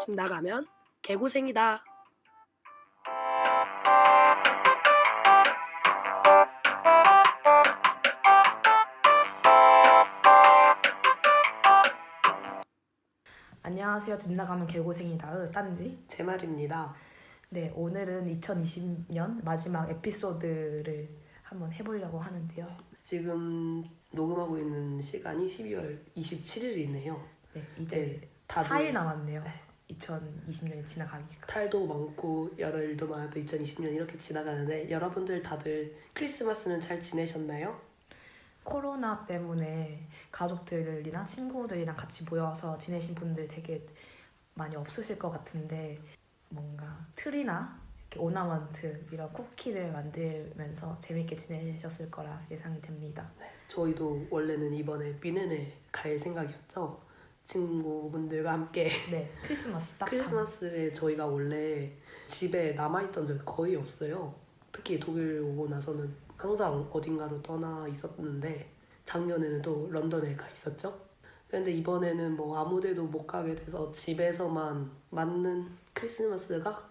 집 나가면 개고생이다. 안녕하세요. 집 나가면 개고생이다의 딴지. 제 말입니다. 네, 오늘은 2020년 마지막 에피소드를 한번 해보려고 하는데요. 지금 녹음하고 있는 시간이 12월 27일이네요. 네, 이제 다들 4일 남았네요. 2020년이 지나가기까지. 탈도 많고 여러 일도 많아도 2020년 이렇게 지나가는데 여러분들 다들 크리스마스는 잘 지내셨나요? 코로나 때문에 가족들이나 친구들이랑 같이 모여서 지내신 분들 되게 많이 없으실 것 같은데 뭔가 트리나 이렇게 오나먼트 이런 쿠키들 만들면서 재밌게 지내셨을 거라 예상이 됩니다. 저희도 원래는 이번에 미네네 갈 생각이었죠. 친구분들과 함께 네, 크리스마스 딱 크리스마스에 저희가 원래 집에 남아있던 적이 거의 없어요. 특히 독일 오고 나서는 항상 어딘가로 떠나 있었는데 작년에는 또 런던에 가 있었죠. 근데 이번에는 뭐 아무 데도 못 가게 돼서 집에서만 맞는 크리스마스가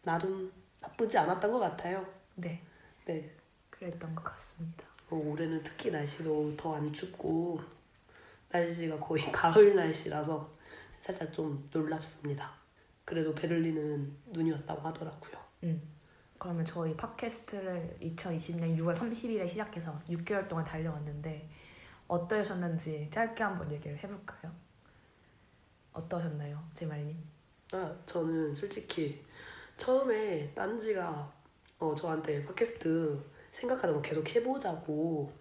나름 나쁘지 않았던 것 같아요. 네, 네, 그랬던 것 같습니다. 올해는 특히 날씨도 더 안 춥고 날씨가 거의 가을 날씨라서 살짝 좀 놀랍습니다. 그래도 베를린은 눈이 왔다고 하더라고요. 그러면 저희 팟캐스트를 2020년 6월 30일에 시작해서 6개월 동안 달려왔는데 어떠셨는지 짧게 한번 얘기를 해볼까요? 어떠셨나요, 제마리님? 저는 솔직히 처음에 딴지가 저한테 팟캐스트 생각하는 거 계속 해보자고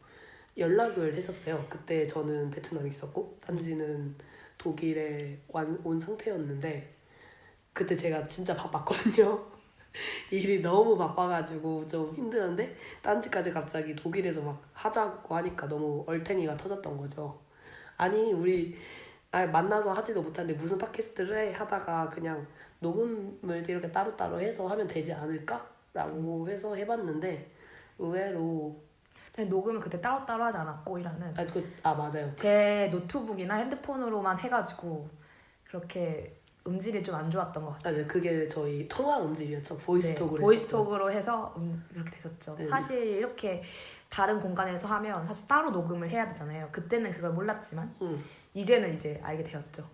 연락을 했었어요. 그때 저는 베트남에 있었고 딴지는 독일에 온 상태였는데 그때 제가 진짜 바빴거든요. 일이 너무 바빠가지고 좀 힘들었는데 딴지까지 갑자기 독일에서 막 하자고 하니까 너무 얼탱이가 터졌던 거죠. 아니 우리 만나서 하지도 못하는데 무슨 팟캐스트를 해 하다가 그냥 녹음을 이렇게 따로따로 해서 하면 되지 않을까? 라고 해서 해봤는데 의외로 근데 녹음을 그때 따로따로 하지 않았고 일하는 맞아요. 제 노트북이나 핸드폰으로만 해가지고 그렇게 음질이 좀 안 좋았던 것 같아요. 네, 그게 저희 통화 음질이었죠. 보이스톡으로 네, 보이스톡으로 해서 이렇게 됐었죠. 네. 사실 이렇게 다른 공간에서 하면 사실 따로 녹음을 해야 되잖아요. 그때는 그걸 몰랐지만 이제는 이제 알게 되었죠.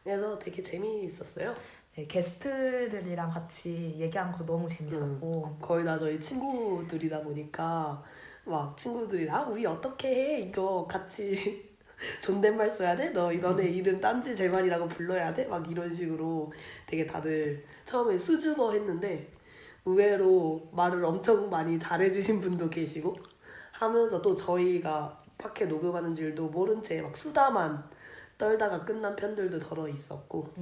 그래서 되게 재미있었어요. 네, 게스트들이랑 같이 얘기하는 것도 너무 재밌었고 거의 다 저희 친구들이다 보니까 막 친구들이랑 우리 어떻게 해? 이거 같이 존댓말 써야 돼? 너네 이름 딴지 제말이라고 불러야 돼? 막 이런 식으로 되게 다들 처음에 수줍어 했는데 의외로 말을 엄청 많이 잘해주신 분도 계시고 하면서 또 저희가 팟캐 녹음하는 줄도 모른 채 막 수다만 떨다가 끝난 편들도 덜어 있었고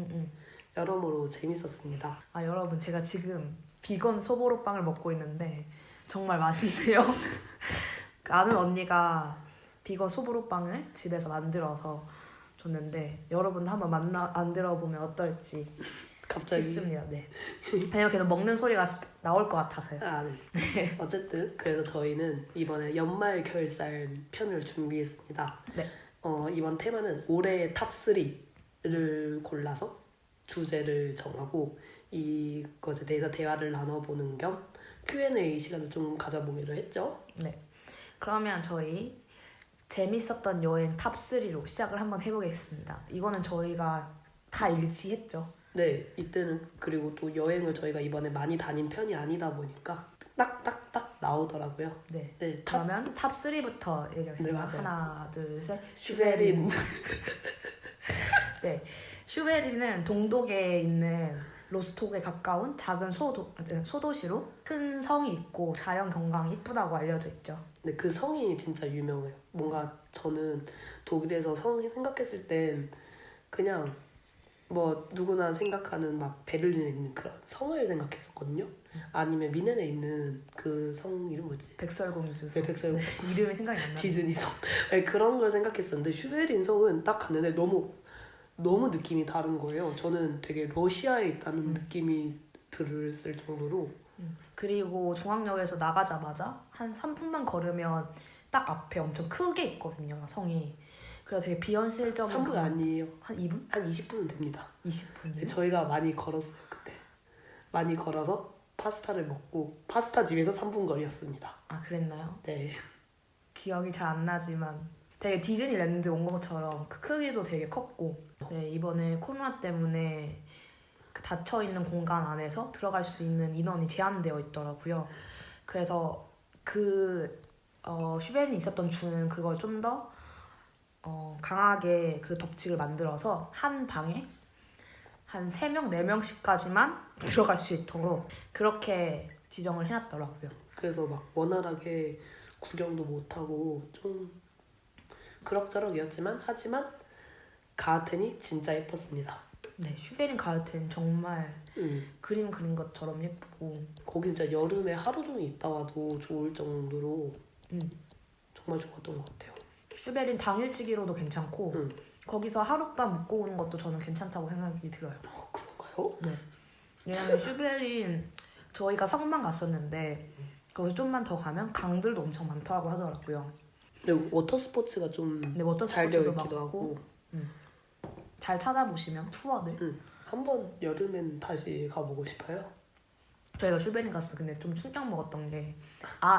여러모로 재밌었습니다. 여러분 제가 지금 비건 소보로빵을 먹고 있는데 정말 맛있네요. 아는 언니가 비건 소보로빵을 집에서 만들어서 줬는데 여러분도 한번 만들어보면 어떨지 갑자기 싶습니다. 네. 왜냐면 계속 먹는 소리가 나올 것 같아서요. 네. 어쨌든 그래서 저희는 이번에 연말 결산 편을 준비했습니다. 네. 이번 테마는 올해의 탑3를 골라서 주제를 정하고 이것에 대해서 대화를 나눠보는 겸 Q&A 시간을 좀 가져보기로 했죠. 네. 그러면 저희 재밌었던 여행 탑3로 시작을 한번 해보겠습니다. 이거는 저희가 다 일치했죠. 네, 이때는 그리고 또 여행을 저희가 이번에 많이 다닌 편이 아니다 보니까 딱딱딱 나오더라고요. 네. 탑 그러면 탑3부터 얘기하겠습니다. 네, 맞아요. 하나, 둘, 셋. 슈베린. 네. 슈베린은 동독에 있는 로스톡에 가까운 작은 소도시로 큰 성이 있고 자연 경관이 이쁘다고 알려져 있죠. 근데 그 성이 진짜 유명해요. 뭔가 저는 독일에서 성 생각했을 땐 그냥 뭐 누구나 생각하는 막 베를린에 있는 그런 성을 생각했었거든요. 아니면 미넨에 있는 그 성 이름 뭐지? 백설공주. 네, 백설공주. 이름이 생각이 안 나요. 디즈니 성. 네, 그런 걸 생각했었는데 슈베린 성은 딱 갔는데 너무 느낌이 다른 거예요. 저는 되게 러시아에 있다는 느낌이 들었을 정도로. 그리고 중앙역에서 나가자마자 한 3분만 걸으면 딱 앞에 엄청 크게 있거든요, 성이. 그래서 되게 비현실적인 3분 아니에요. 한 2분? 한 20분은 됩니다. 20분이요? 저희가 많이 걸었어요 그때. 많이 걸어서 파스타를 먹고 파스타 집에서 3분 거리였습니다. 아 그랬나요? 네. 기억이 잘 안 나지만 되게 디즈니랜드 온 것처럼 그 크기도 되게 컸고 네, 이번에 코로나 때문에 그 닫혀있는 공간 안에서 들어갈 수 있는 인원이 제한되어 있더라고요. 그래서 슈베린이 있었던 주는 그걸 좀 더 강하게 그 법칙을 만들어서 한 방에 한 3명, 4명씩까지만 들어갈 수 있도록 그렇게 지정을 해놨더라고요. 그래서 막 원활하게 구경도 못하고 좀 그럭저럭이었지만 하지만 가ーテン이 진짜 예뻤습니다. 네, 슈베린 가요텐 정말 그림 그린 것처럼 예쁘고 거기 진짜 여름에 하루 종일 있다 와도 좋을 정도로 음. 정말 좋았던 것 같아요. 슈베린 당일치기로도 괜찮고 거기서 하룻밤 묵고 오는 것도 저는 괜찮다고 생각이 들어요. 그런가요? 네. 왜냐면 슈베린 저희가 성만 갔었는데 거기서 좀만 더 가면 강들도 엄청 많다고 하더라고요. 근데 워터 스포츠가 좀 근데 워터 잘 되어 스포츠도 있기도 하고 잘 찾아보시면 투어들 한번 여름엔 다시 가보고 싶어요. 저희가 슈베린 갔을 때 근데 좀 충격 먹었던 게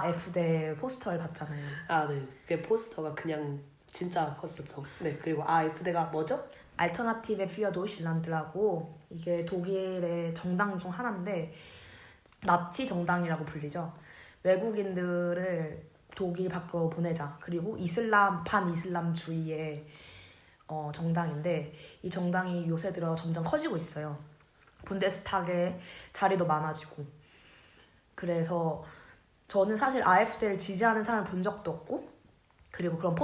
F대 포스터를 봤잖아요. 아, 네. 그 포스터가 그냥 진짜 컸었죠. 네. 그리고 F대가 뭐죠? 알터나티베 피어 도이칠란드라고 이게 독일의 정당 중 하나인데 나치 정당이라고 불리죠. 외국인들을 독일 밖으로 보내자. 그리고 반이슬람주의의 정당인데 이 정당이 요새 들어 점점 커지고 있어요. 분데스타게 자리도 많아지고. 그래서 저는 사실 AfD를 지지하는 사람을 본 적도 없고 그리고 그런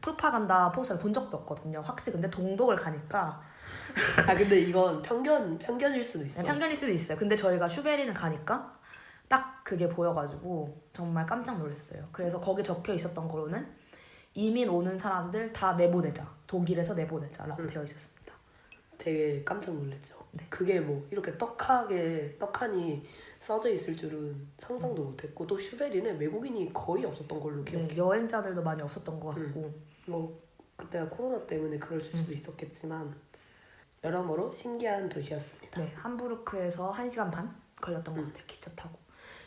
프로파간다 포스터를 본 적도 없거든요. 확실히 근데 동독을 가니까 근데 이건 편견일 수도 있어. 네, 편견일 수도 있어요. 근데 저희가 슈베린을 가니까 딱 그게 보여가지고 정말 깜짝 놀랐어요. 그래서 거기 적혀 있었던 거로는 이민 오는 사람들 다 내보내자. 독일에서 내보내자라고 되어 있었습니다. 되게 깜짝 놀랐죠. 네. 그게 뭐 이렇게 떡하니 써져 있을 줄은 상상도 못했고 또 슈베린에 외국인이 거의 없었던 걸로 기억해요. 네, 여행자들도 많이 없었던 것 같고 뭐 그때가 코로나 때문에 그럴 수도 있었겠지만 여러모로 신기한 도시였습니다. 네, 함부르크에서 1시간 반 걸렸던 것 같아요. 기차 타고.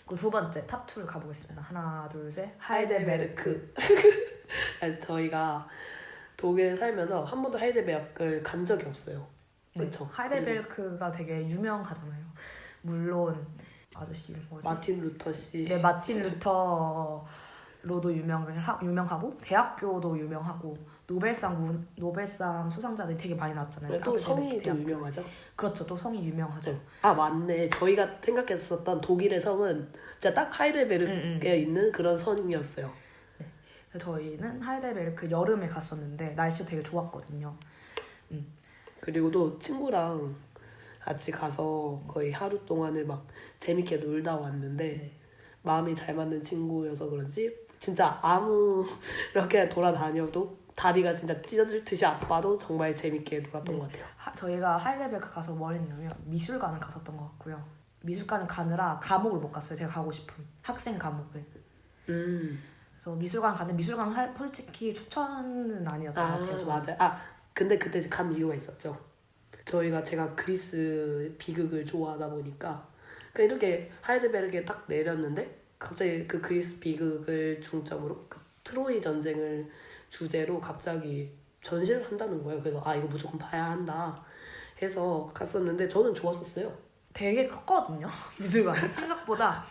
그리고 두 번째 탑2를 가보겠습니다. 하나, 둘, 셋. 하이델베르크. 저희가 독일에 살면서 한 번도 하이델베르크를 간 적이 없어요. 그렇죠? 네, 하이델베르크가 되게 유명하잖아요. 물론 아저씨 뭐지? 마틴 루터 씨. 네, 마틴 루터로도 유명하고 대학교도 유명하고 노벨상 수상자들이 되게 많이 나왔잖아요. 또 성이 또 대학교. 유명하죠. 그렇죠, 또 성이 유명하죠. 아 맞네. 저희가 생각했었던 독일의 성은 진짜 딱 하이델베르크에 있는 그런 성이었어요. 그래서 저희는 하이델베르크 여름에 갔었는데 날씨가 되게 좋았거든요. 그리고 또 친구랑 같이 가서 거의 하루 동안을 막 재밌게 놀다 왔는데 마음이 잘 맞는 친구여서 그런지 진짜 이렇게 돌아다녀도 다리가 진짜 찢어질 듯이 아파도 정말 재밌게 놀았던 것 같아요. 저희가 하이델베르크 가서 뭘 했냐면 미술관을 갔었던 것 같고요. 미술관을 가느라 감옥을 못 갔어요. 제가 가고 싶은 학생 감옥을. 그래서 미술관 갔는데 미술관은 솔직히 추천은 아니었던 것 같아요. 맞아요. 근데 그때 간 이유가 있었죠. 제가 그리스 비극을 좋아하다 보니까 이렇게 하이델베르크에 딱 내렸는데 갑자기 그 그리스 비극을 중점으로 그 트로이 전쟁을 주제로 갑자기 전시를 한다는 거예요. 그래서 이거 무조건 봐야 한다 해서 갔었는데 저는 좋았었어요. 되게 컸거든요. 미술관이 생각보다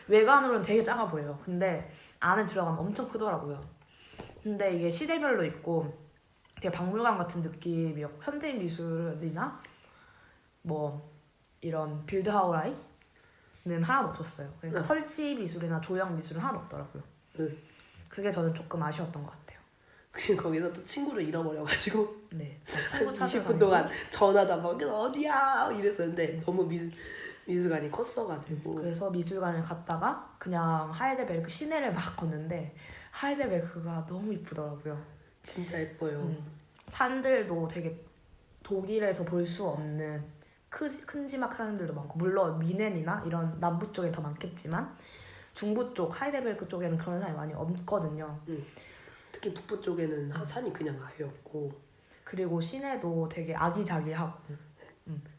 외관으로는 되게 작아 보여요. 근데 안에 들어가면 엄청 크더라고요. 근데 이게 시대별로 있고 되게 박물관 같은 느낌이었고 현대 미술이나 뭐 이런 빌드하우라이는 하나도 없었어요. 그러니까 설치 미술이나 조형 미술은 하나도 없더라고요. 그게 저는 조금 아쉬웠던 것 같아요. 거기서 또 친구를 잃어버려가지고 네, 친구 한 찾으러 20분 동안 전화다 막 그래서 어디야 이랬었는데 너무 미술관이 컸어가지고 그래서 미술관을 갔다가 그냥 하이델베르크 시내를 막 걷는데 하이델베르크가 너무 이쁘더라고요. 진짜 예뻐요. 산들도 되게 독일에서 볼 수 없는 큼지막 산들도 많고 물론 미넨이나 이런 남부 쪽에 더 많겠지만 중부 쪽 하이델베르크 쪽에는 그런 산이 많이 없거든요. 특히 북부 쪽에는 산이 그냥 아예 없고. 그리고 시내도 되게 아기자기하고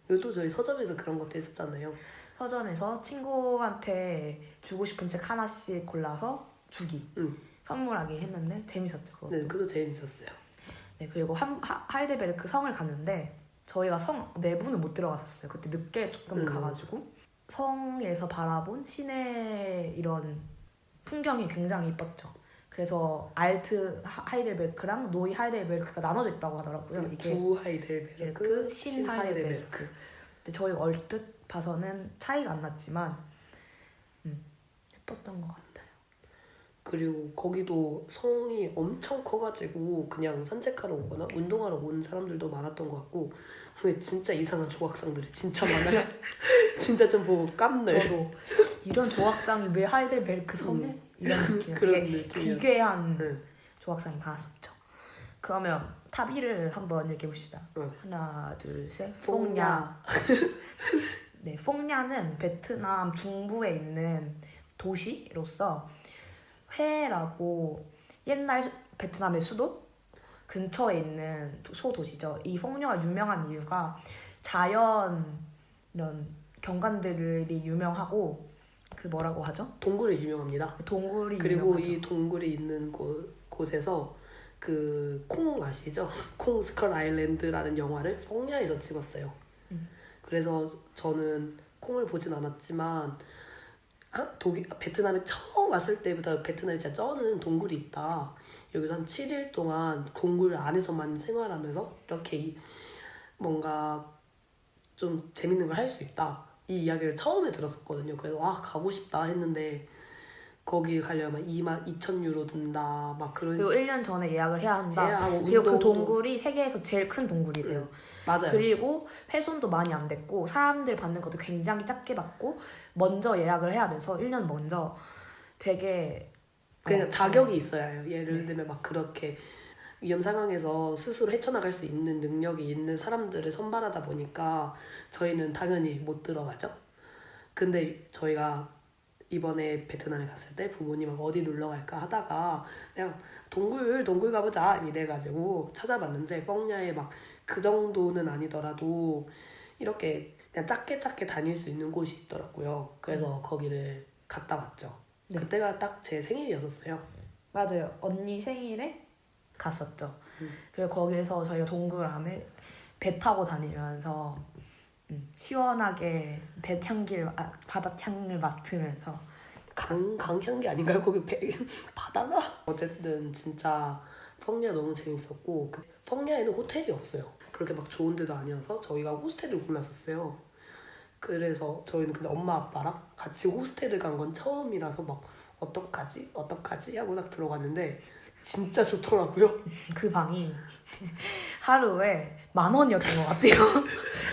이것도 저희 서점에서 그런 것도 했었잖아요. 서점에서 친구한테 주고 싶은 책 하나씩 골라서 주기 선물하기 했는데 재밌었죠 그것도. 네, 그것도 재밌었어요. 네, 그리고 하이델베르크 성을 갔는데 저희가 성 내부는 못 들어갔었어요. 그때 늦게 조금 가가지고 성에서 바라본 시내 이런 풍경이 굉장히 이뻤죠. 그래서 알트 하이델베르크랑 노이 하이델베르크가 나눠져 있다고 하더라고요. 이게 부 하이델베르크, 신 하이델베르크. 근데 저희가 얼뜻 봐서는 차이가 안 났지만 예뻤던 것 같아요. 그리고 거기도 성이 엄청 커가지고 그냥 산책하러 오거나 운동하러 온 사람들도 많았던 것 같고, 근데 진짜 이상한 조각상들이 진짜 많아요. 진짜 좀 보고 깜놀. 저도 이런 조각상이 왜 하이델베르크 성에? 이런 느낌. 그런 되게 느낌이었어요. 기괴한 조각상이 많았었죠. 그러면 탑 1을 한번 얘기해봅시다. 응. 하나, 둘, 셋. 퐁야. 네, 퐁야는 베트남 중부에 있는 도시로서 회라고 옛날 베트남의 수도 근처에 있는 소도시죠. 이 퐁야가 유명한 이유가 자연 이런 경관들이 유명하고 그 뭐라고 하죠? 동굴이 유명합니다. 동굴이 그리고 유명하죠. 이 동굴이 있는 곳에서 그 콩 아시죠? 콩 스컬 아일랜드라는 영화를 퐁야에서 찍었어요. 그래서 저는 콩을 보진 않았지만 베트남에 처음 왔을 때부터 베트남에 진짜 쩌는 동굴이 있다. 여기서 한 7일 동안 동굴 안에서만 생활하면서 이렇게 뭔가 좀 재밌는 걸 할 수 있다. 이 이야기를 처음에 들었었거든요. 그래서 와 가고 싶다 했는데 거기 가려면 22,000유로 든다 막 그런 그리고 1년 전에 예약을 해야 한다. 해야 하고 그리고 그 운동도. 동굴이 세계에서 제일 큰 동굴이래요. 맞아요. 그리고 훼손도 많이 안 됐고 사람들 받는 것도 굉장히 작게 받고 먼저 예약을 해야 돼서 1년 먼저 되게 그냥 자격이 있어야 해요. 예를 네. 들면 막 그렇게 위험 상황에서 스스로 헤쳐나갈 수 있는 능력이 있는 사람들을 선발하다 보니까 저희는 당연히 못 들어가죠. 근데 저희가 이번에 베트남에 갔을 때 부모님하고 어디 놀러 갈까 하다가 그냥 동굴 가보자 이래가지고 찾아봤는데 펑야에 막 그 정도는 아니더라도 이렇게 그냥 작게 다닐 수 있는 곳이 있더라고요. 그래서 거기를 갔다 왔죠. 네. 그때가 딱 제 생일이었었어요. 맞아요. 언니 생일에 갔었죠. 그리고 거기서 저희가 동굴 안에 배 타고 다니면서 시원하게 바닷향을 맡으면서 강향기 아닌가요? 거기 바다가? 어쨌든 진짜 펑야 너무 재밌었고 펑야에는 호텔이 없어요. 그렇게 막 좋은 데도 아니어서 저희가 호스텔을 골랐었어요. 그래서 저희는 근데 엄마 아빠랑 같이 호스텔을 간 건 처음이라서 막 어떡하지 하고 딱 들어갔는데 진짜 좋더라고요. 그 방이 하루에 10,000원이었던 것 같아요.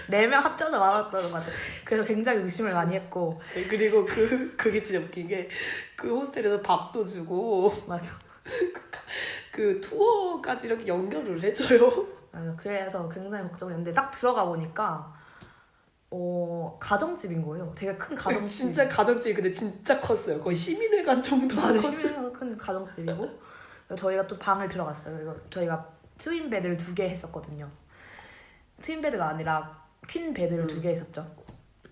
4명 합쳐서 10,000원이었던 것 같아요. 그래서 굉장히 의심을 많이 했고 그리고 그게 진짜 웃긴 게 그 호스텔에서 밥도 주고 맞아. 그 투어까지 이렇게 연결을 해줘요. 그래서 굉장히 걱정했는데 딱 들어가 보니까 가정집인 거예요. 되게 큰 가정집. 진짜 가정집 근데 진짜 컸어요. 거의 시민회관 정도로 맞아, 컸어요. 힘이 큰 가정집이고 그래서 저희가 또 방을 들어갔어요. 이거 저희가 트윈 베드를 2개 했었거든요. 트윈 베드가 아니라 퀸 베드를 2개 했었죠.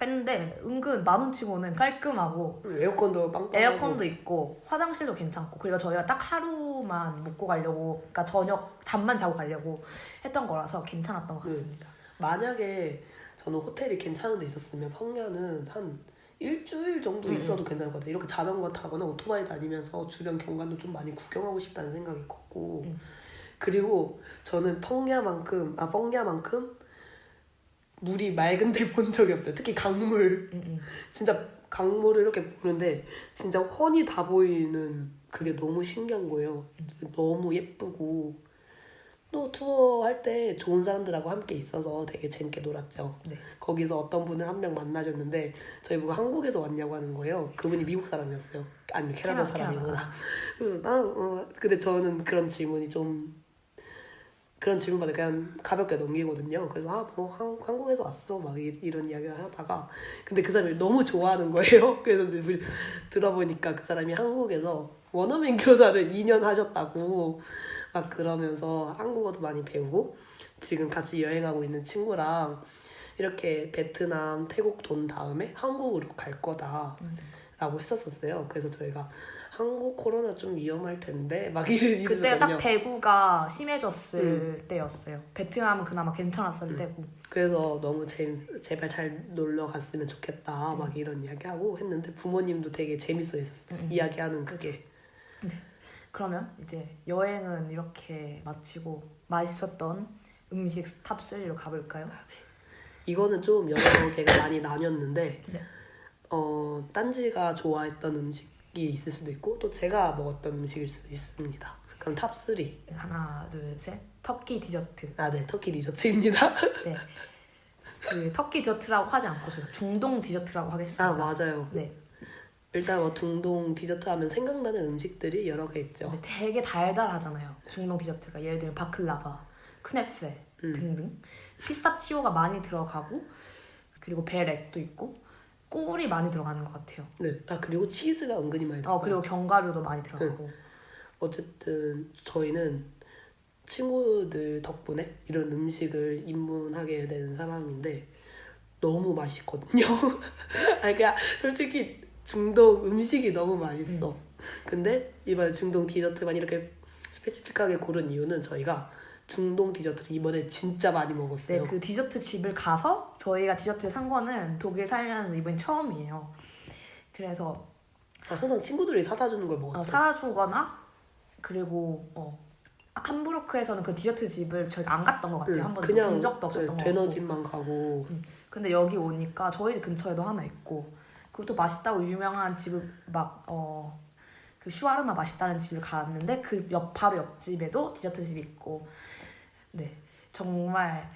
했는데 은근 10,000원 치고는 깔끔하고 에어컨도 빵빵하고 에어컨도 있고 화장실도 괜찮고 그리고 저희가 딱 하루만 묵고 가려고 그러니까 저녁 잠만 자고 가려고 했던 거라서 괜찮았던 것 같습니다. 만약에 저는 호텔이 괜찮은 데 있었으면 펑야는 한 일주일 정도 있어도 괜찮을 것 같아요. 이렇게 자전거 타거나 오토바이 다니면서 주변 경관도 좀 많이 구경하고 싶다는 생각이 컸고 그리고 저는 펑야만큼 물이 맑은 데를 본 적이 없어요. 특히 강물. 진짜 강물을 이렇게 보는데 진짜 훤히 다 보이는 그게 너무 신기한 거예요. 너무 예쁘고 또 투어할 때 좋은 사람들하고 함께 있어서 되게 재밌게 놀았죠. 네. 거기서 어떤 분을 한 명 만나줬는데 저희 보고 한국에서 왔냐고 하는 거예요. 그분이 미국 사람이었어요. 아니 캐나다 사람이구나. 그래서 근데 저는 그런 질문이 좀 그런 질문 받을 때 그냥 가볍게 넘기거든요. 그래서 뭐 한국에서 왔어 막 이런 이야기를 하다가 근데 그 사람이 너무 좋아하는 거예요. 그래서 우리 들어보니까 그 사람이 한국에서 원어민 교사를 2년 하셨다고 막 그러면서 한국어도 많이 배우고 지금 같이 여행하고 있는 친구랑 이렇게 베트남, 태국 돈 다음에 한국으로 갈 거다라고 했었어요. 그래서 저희가 한국 코로나 좀 위험할 텐데 막 그때 딱 이랬었거든요. 대구가 심해졌을 때였어요. 베트남은 그나마 괜찮았을 때고. 그래서 너무 제발 잘 놀러 갔으면 좋겠다 막 이런 이야기하고 했는데 부모님도 되게 재밌어 했었어요. 이야기하는 그게. 그러면 이제 여행은 이렇게 마치고 맛있었던 음식 탑 3로 가볼까요? 이거는 좀 여러 개가 많이 나뉘었는데 네. 딴지가 좋아했던 음식이 있을 수도 있고 또 제가 먹었던 음식일 수도 있습니다. 그럼 탑 3. 하나, 둘, 셋. 터키 디저트. 네, 터키 디저트입니다. 네. 그 터키 디저트라고 하지 않고 저희가 중동 디저트라고 하겠습니다. 맞아요. 네. 일단 뭐 중동 디저트 하면 생각나는 음식들이 여러 개 있죠. 근데 되게 달달하잖아요. 중동 디저트가 예를 들면 바클라바, 크네페 등등. 피스타치오가 많이 들어가고 그리고 베렉도 있고 꿀이 많이 들어가는 것 같아요. 네. 그리고 치즈가 은근히 많이 들어가요. 그리고 견과류도 많이 들어가고. 어쨌든 저희는 친구들 덕분에 이런 음식을 입문하게 된 사람인데 너무 맛있거든요. 그러니까 솔직히 중동 음식이 너무 맛있어. 근데 이번에 중동 디저트만 이렇게 스페시픽하게 고른 이유는 저희가 중동 디저트를 이번에 진짜 많이 먹었어요. 네, 그 디저트 집을 가서 저희가 디저트를 산 거는 독일 살면서 이번이 처음이에요. 그래서 항상 친구들이 사다 주는 걸 먹었죠. 사다 주거나 그리고 함부르크에서는 그 디저트 집을 저희가 안 갔던 것 같아요. 한 번도 그냥 본 적도 없었던 것 같고. 되너집만 가고. 근데 여기 오니까 저희 집 근처에도 하나 있고 그리고 또 맛있다고 유명한 집을 그 슈아르마 맛있다는 집을 갔는데 그 바로 옆집에도 디저트 집이 있고 네 정말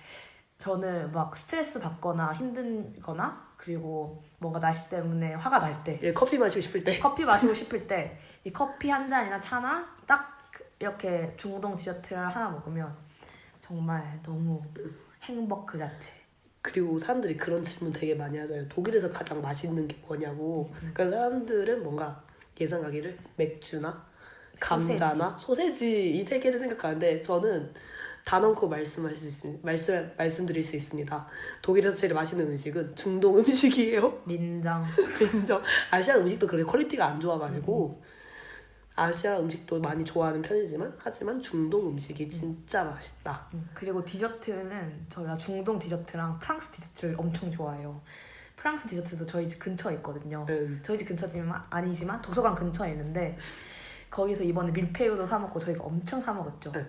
저는 막 스트레스 받거나 힘든거나 그리고 뭔가 날씨 때문에 화가 날 때 커피 마시고 싶을 때 커피 마시고 싶을 때 이 커피 한 잔이나 차나 딱 이렇게 중동 디저트를 하나 먹으면 정말 너무 행복 그 자체. 그리고 사람들이 그런 질문 되게 많이 하잖아요. 독일에서 가장 맛있는 게 뭐냐고. 그러니까 사람들은 뭔가 예상하기를 맥주나 감자나 소세지 이 세 개를 생각하는데 저는 단언코 말씀드릴 수 있습니다. 독일에서 제일 맛있는 음식은 중동 음식이에요. 민정. 인정. 아시아 음식도 그렇게 퀄리티가 안 좋아가지고 아시아 음식도 많이 좋아하는 편이지만 하지만 중동 음식이 진짜 맛있다. 그리고 디저트는 저희가 중동 디저트랑 프랑스 디저트를 엄청 좋아해요. 프랑스 디저트도 저희 집 근처에 있거든요. 저희 집 근처지만 아니지만 도서관 근처에 있는데 거기서 이번에 밀푀유도 사 먹고 저희가 엄청 사 먹었죠. 네.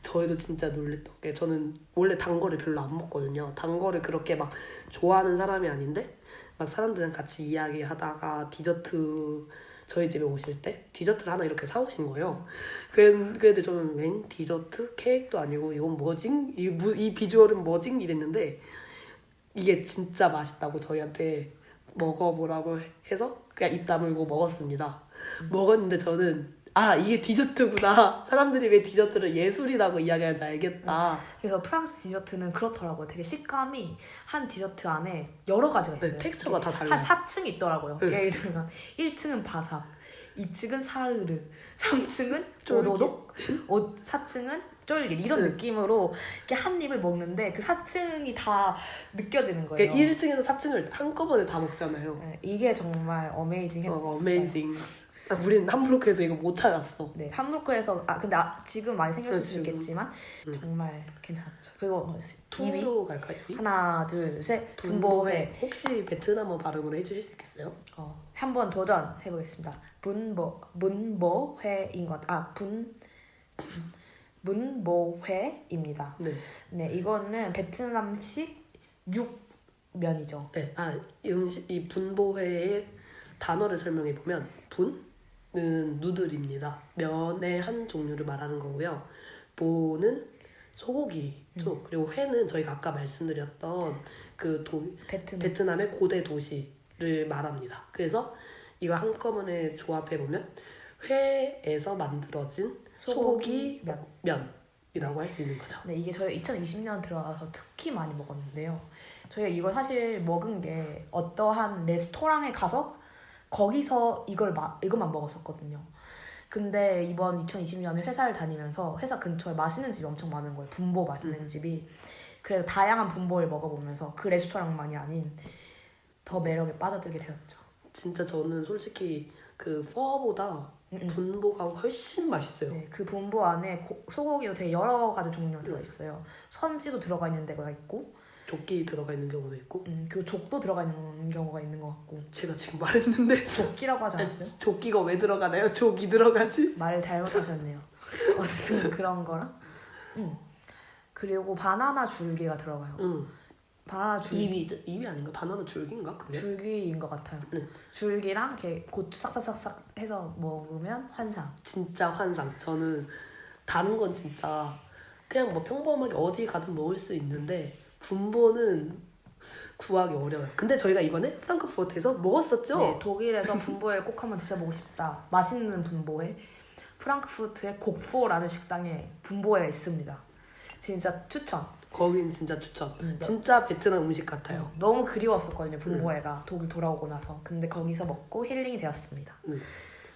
저희도 진짜 놀랬던 게 저는 원래 단 거를 별로 안 먹거든요. 단 거를 그렇게 막 좋아하는 사람이 아닌데 막 사람들이랑 같이 이야기하다가 디저트 저희 집에 오실 때 디저트를 하나 이렇게 사오신 거예요. 그런데 저는 웬 디저트? 케이크도 아니고 이건 뭐지? 이 비주얼은 뭐지? 이랬는데 이게 진짜 맛있다고 저희한테 먹어보라고 해서 그냥 입 다물고 먹었습니다. 먹었는데 저는 이게 디저트구나. 사람들이 왜 디저트를 예술이라고 이야기하는지 알겠다. 그래서 프랑스 디저트는 그렇더라고요. 되게 식감이 한 디저트 안에 여러 가지가 있어요. 네, 텍스처가 다 달라요. 한 4층이 있더라고요. 예를 들면 1층은 바삭, 2층은 사르르, 3층은 오도독, 4층은 쫄깃 이런 느낌으로 이렇게 한 입을 먹는데 그 4층이 다 느껴지는 거예요. 그러니까 1층에서 4층을 한꺼번에 다 먹잖아요. 네, 이게 정말 어메이징 했어요. 어메이징. 우린 함부르크에서 이거 못 찾았어. 네, 함부르크에서 근데 지금 많이 생겼을 수 있겠지만 정말 괜찮았죠. 그리고 2로 갈까요? 하나, 둘, 셋. 분보회. 혹시 베트남어 발음으로 해주실 수 있겠어요? 한번 도전해 보겠습니다. 문보회인 것. 문보회입니다. 네. 네, 이거는 베트남식 육면이죠. 네. 이 분보회의 단어를 설명해 보면 분은 누들입니다. 면의 한 종류를 말하는 거고요. 보는 소고기죠. 그리고 회는 저희가 아까 말씀드렸던 그 베트남의 고대 도시를 말합니다. 그래서 이거 한꺼번에 조합해 보면 회에서 만들어진 소고기 면 할 수 있는 거죠. 네, 이게 저희 2020년 들어와서 특히 많이 먹었는데요. 저희가 이걸 사실 먹은 게 어떠한 레스토랑에 가서 거기서 이것만 먹었었거든요. 근데 이번 2020년에 회사를 다니면서 회사 근처에 맛있는 집이 엄청 많은 거예요. 분보 맛있는 집이. 그래서 다양한 분보를 먹어보면서 그 레스토랑만이 아닌 더 매력에 빠져들게 되었죠. 진짜 저는 솔직히 그 퍼보다 분보가 훨씬 맛있어요. 네, 그 분보 안에 소고기도 되게 여러 가지 종류가 들어있어요. 선지도 들어가 있는 데가 있고 조기 들어가 있는 경우도 있고 그리고 족도 들어가 있는 경우가 있는 것 같고. 제가 지금 말했는데 조기라고 하지 않았어요? 조기가 왜 들어가나요? 조기 들어가지? 말을 잘못하셨네요. 어쨌든 그런 거랑 그리고 바나나 줄기가 들어가요. 바나나 줄기. 입이 아닌가? 바나나 줄기인가? 그게? 줄기인 것 같아요. 네. 줄기랑 이렇게 고추 싹싹싹싹 해서 먹으면 환상. 진짜 환상. 저는 다른 건 진짜 그냥 뭐 평범하게 어디 가든 먹을 수 있는데 분보는 구하기 어려워요. 근데 저희가 이번에 프랑크푸르트에서 먹었었죠? 네, 독일에서 분보를 꼭 한번 드셔보고 싶다. 맛있는 분보에 프랑크푸르트의 곡포라는 식당에 분보회가 있습니다. 진짜 추천. 거긴 진짜 추천. 진짜 베트남 음식 같아요. 너무 그리웠었거든요, 분보회가. 독일 돌아오고 나서. 근데 거기서 먹고 힐링이 되었습니다.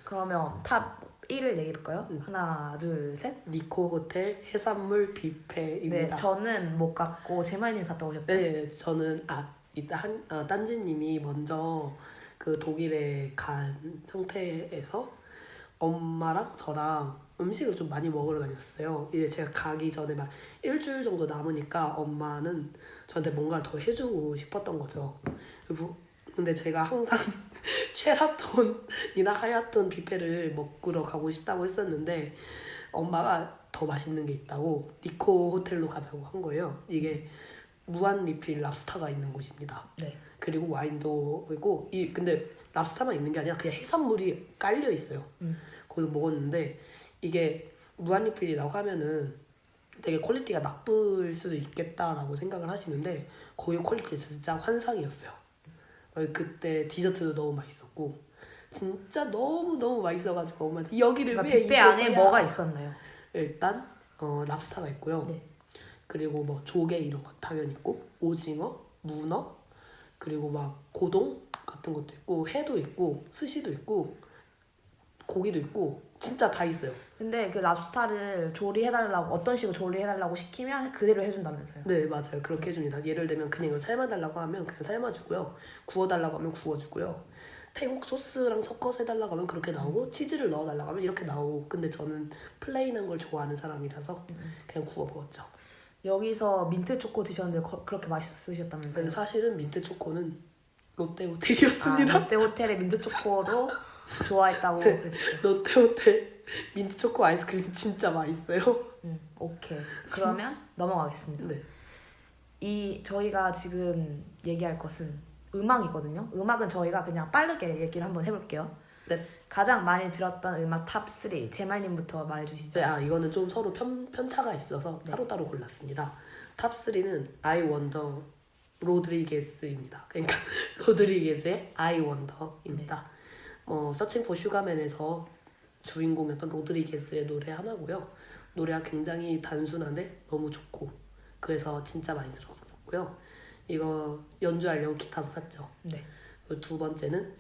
그러면 탑 1을 얘기해볼까요? 하나, 둘, 셋. 니코 호텔 해산물 뷔페입니다. 네, 저는 못 갔고 제말님이 갔다 오셨죠? 네, 저는 딴지님이 먼저 그 독일에 간 상태에서 엄마랑 저랑 음식을 좀 많이 먹으러 다녔어요. 이제 제가 가기 전에 막 일주일 정도 남으니까 엄마는 저한테 뭔가를 더 해주고 싶었던 거죠. 근데 제가 항상 쉐라톤이나 하얏톤 뷔페를 먹으러 가고 싶다고 했었는데 엄마가 더 맛있는 게 있다고 니코 호텔로 가자고 한 거예요. 이게 무한 리필 랍스타가 있는 곳입니다. 네. 그리고 와인도 있고 근데 랍스타만 있는 게 아니라 그냥 해산물이 깔려 있어요. 거기서 먹었는데 이게 무한 리필이라고 하면은 되게 퀄리티가 나쁠 수도 있겠다라고 생각을 하시는데 거기 퀄리티 진짜 환상이었어요. 그때 디저트도 너무 맛있었고 진짜 너무 맛있어가지고 엄마한테 여기를 그러니까 왜 뷔페 안에 이제서야 뭐가 있었나요? 일단 랍스타가 있고요. 네. 그리고 뭐 조개 이런 거 당연히 있고 오징어, 문어 그리고 막 고동 같은 것도 있고 회도 있고 스시도 있고 고기도 있고 진짜 다 있어요. 근데 그 랍스타를 조리해달라고 어떤 식으로 조리해달라고 시키면 그대로 해준다면서요? 네 맞아요. 그렇게 해줍니다. 예를 들면 그냥 이거 삶아달라고 하면 그냥 삶아주고요. 구워달라고 하면 구워주고요. 태국 소스랑 섞어서 해달라고 하면 그렇게 나오고 치즈를 넣어달라고 하면 이렇게 나오고 근데 저는 플레인한 걸 좋아하는 사람이라서 그냥 구워 먹었죠. 여기서 민트 초코 드셨는데 그렇게 맛있으셨다면서요? 근데 사실은 민트 초코는 롯데 호텔이었습니다. 롯데 호텔의 민트 초코도 좋아했다고 네. 그랬어요. 롯데 호텔 민트 초코 아이스크림 진짜 맛있어요. 오케이. 그러면 넘어가겠습니다. 네. 저희가 지금 얘기할 것은 음악이거든요. 음악은 저희가 그냥 빠르게 얘기를 한번 해볼게요. 네. 가장 많이 들었던 음악 탑 3 제말님부터 말해주시죠. 네, 이거는 좀 서로 편차가 있어서 따로따로 골랐습니다. 탑 3는 I Wonder 로드리게스입니다. 그러니까 로드리게스의 I Wonder입니다. 서칭 포 슈가맨에서 주인공이었던 로드리게스의 노래 하나고요. 노래가 굉장히 단순한데 너무 좋고 그래서 진짜 많이 들었었고요. 이거 연주하려고 기타도 샀죠. 네. 두 번째는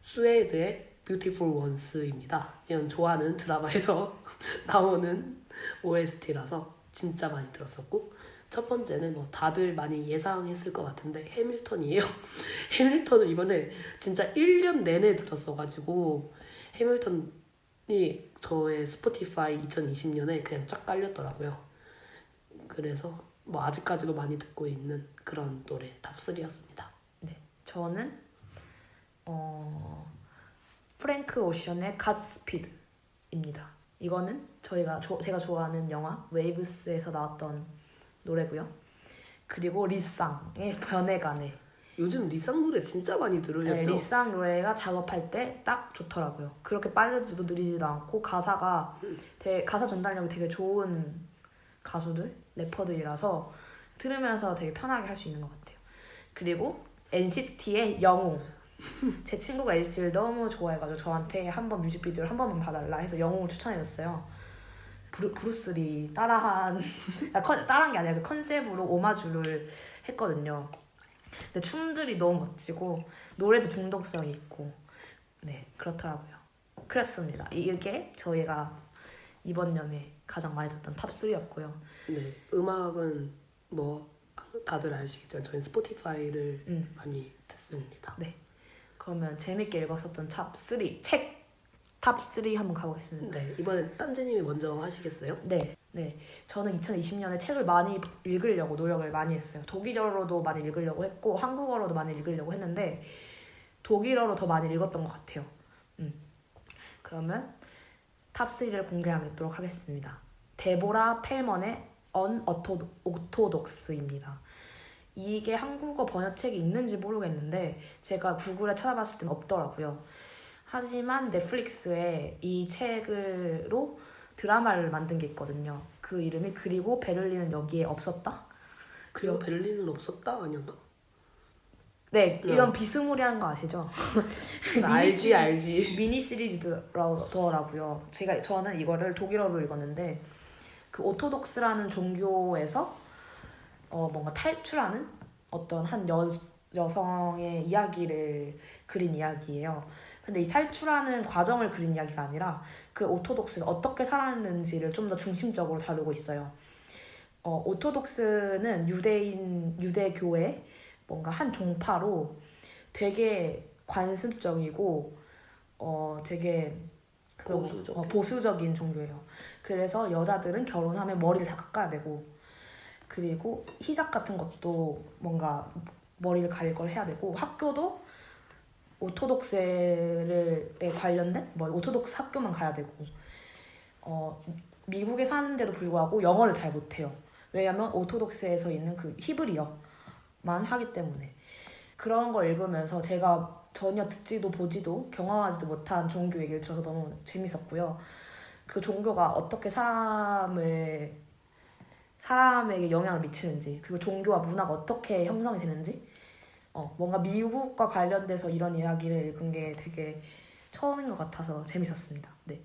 스웨이드의 Beautiful Ones입니다. 이건 좋아하는 드라마에서 나오는 OST라서 진짜 많이 들었었고 첫 번째는 뭐 다들 많이 예상했을 것 같은데 해밀턴이에요. 해밀턴은 이번에 진짜 1년 내내 들었어가지고 해밀턴이 저의 스포티파이 2020년에 그냥 쫙 깔렸더라고요. 그래서 뭐 아직까지도 많이 듣고 있는 그런 노래 탑3였습니다. 네, 저는 프랭크 오션의 갓스피드입니다. 이거는 제가 좋아하는 영화 웨이브스에서 나왔던 노래고요. 그리고 리쌍의 변해가네. 요즘 리쌍 노래 진짜 많이 들으셨죠? 네, 리쌍 노래가 작업할 때 딱 좋더라고요. 그렇게 빠르지도 느리지도 않고 가사 전달력이 되게 좋은 가수들, 래퍼들이라서 들으면서 되게 편하게 할 수 있는 것 같아요. 그리고 NCT의 영웅. 제 친구가 NCT를 너무 좋아해가지고 저한테 한번 뮤직비디오를 한 번만 봐달라 해서 영웅을 추천해줬어요. 브루스리 따라한 따라한 게 아니라 그 컨셉으로 오마주를 했거든요. 근데 춤들이 너무 멋지고 노래도 중독성이 있고 네 그렇더라고요. 그랬습니다. 이게 저희가 이번 년에 가장 많이 듣던 탑 3였고요. 네, 음악은 뭐 다들 아시겠지만 저희는 스포티파이를 많이 듣습니다. 네. 그러면 재밌게 읽었었던 탑 3, 책 탑 3 한번 가보겠습니다. 네, 이번엔 딴지님이 먼저 하시겠어요? 네. 저는 2020년에 책을 많이 읽으려고 노력을 많이 했어요. 독일어로도 많이 읽으려고 했고 한국어로도 많이 읽으려고 했는데 독일어로 더 많이 읽었던 것 같아요. 그러면 탑 3를 공개하도록 하겠습니다. 데보라 펠먼의 언어토독스입니다. 이게 한국어 번역책이 있는지 모르겠는데 제가 구글에 찾아봤을 땐 없더라고요. 하지만 넷플릭스에 이 책으로 드라마를 만든 게 있거든요. 그 이름이 그리고 베를린은 여기에 없었다? 그리고 베를린은 없었다 아니었나? 네, 이런 비스무리한 거 아시죠? 알지. 미니 시리즈더라고요. 저는 이거를 독일어로 읽었는데 그 오토독스라는 종교에서 뭔가 탈출하는 어떤 한 여성의 이야기를 그린 이야기예요. 근데 이 탈출하는 과정을 그린 이야기가 아니라 그 오토독스가 어떻게 살았는지를 좀 더 중심적으로 다루고 있어요. 오토독스는 유대교의 뭔가 한 종파로 되게 관습적이고 되게 보수적인 종교예요. 그래서 여자들은 결혼하면 머리를 다 깎아야 되고 그리고 히잡 같은 것도 뭔가 머리를 가릴 걸 해야 되고 학교도 오토독스에 관련된 오토독스 학교만 가야 되고 미국에 사는데도 불구하고 영어를 잘 못해요. 왜냐면 오토독스에서 있는 그 히브리어만 하기 때문에. 그런 걸 읽으면서 제가 전혀 듣지도 보지도 경험하지도 못한 종교 얘기를 들어서 너무 재밌었고요. 그 종교가 어떻게 사람에게 영향을 미치는지, 그리고 종교와 문화가 어떻게 형성이 되는지, 뭔가 미국과 관련돼서 이런 이야기를 읽은 게 되게 처음인 것 같아서 재밌었습니다. 네.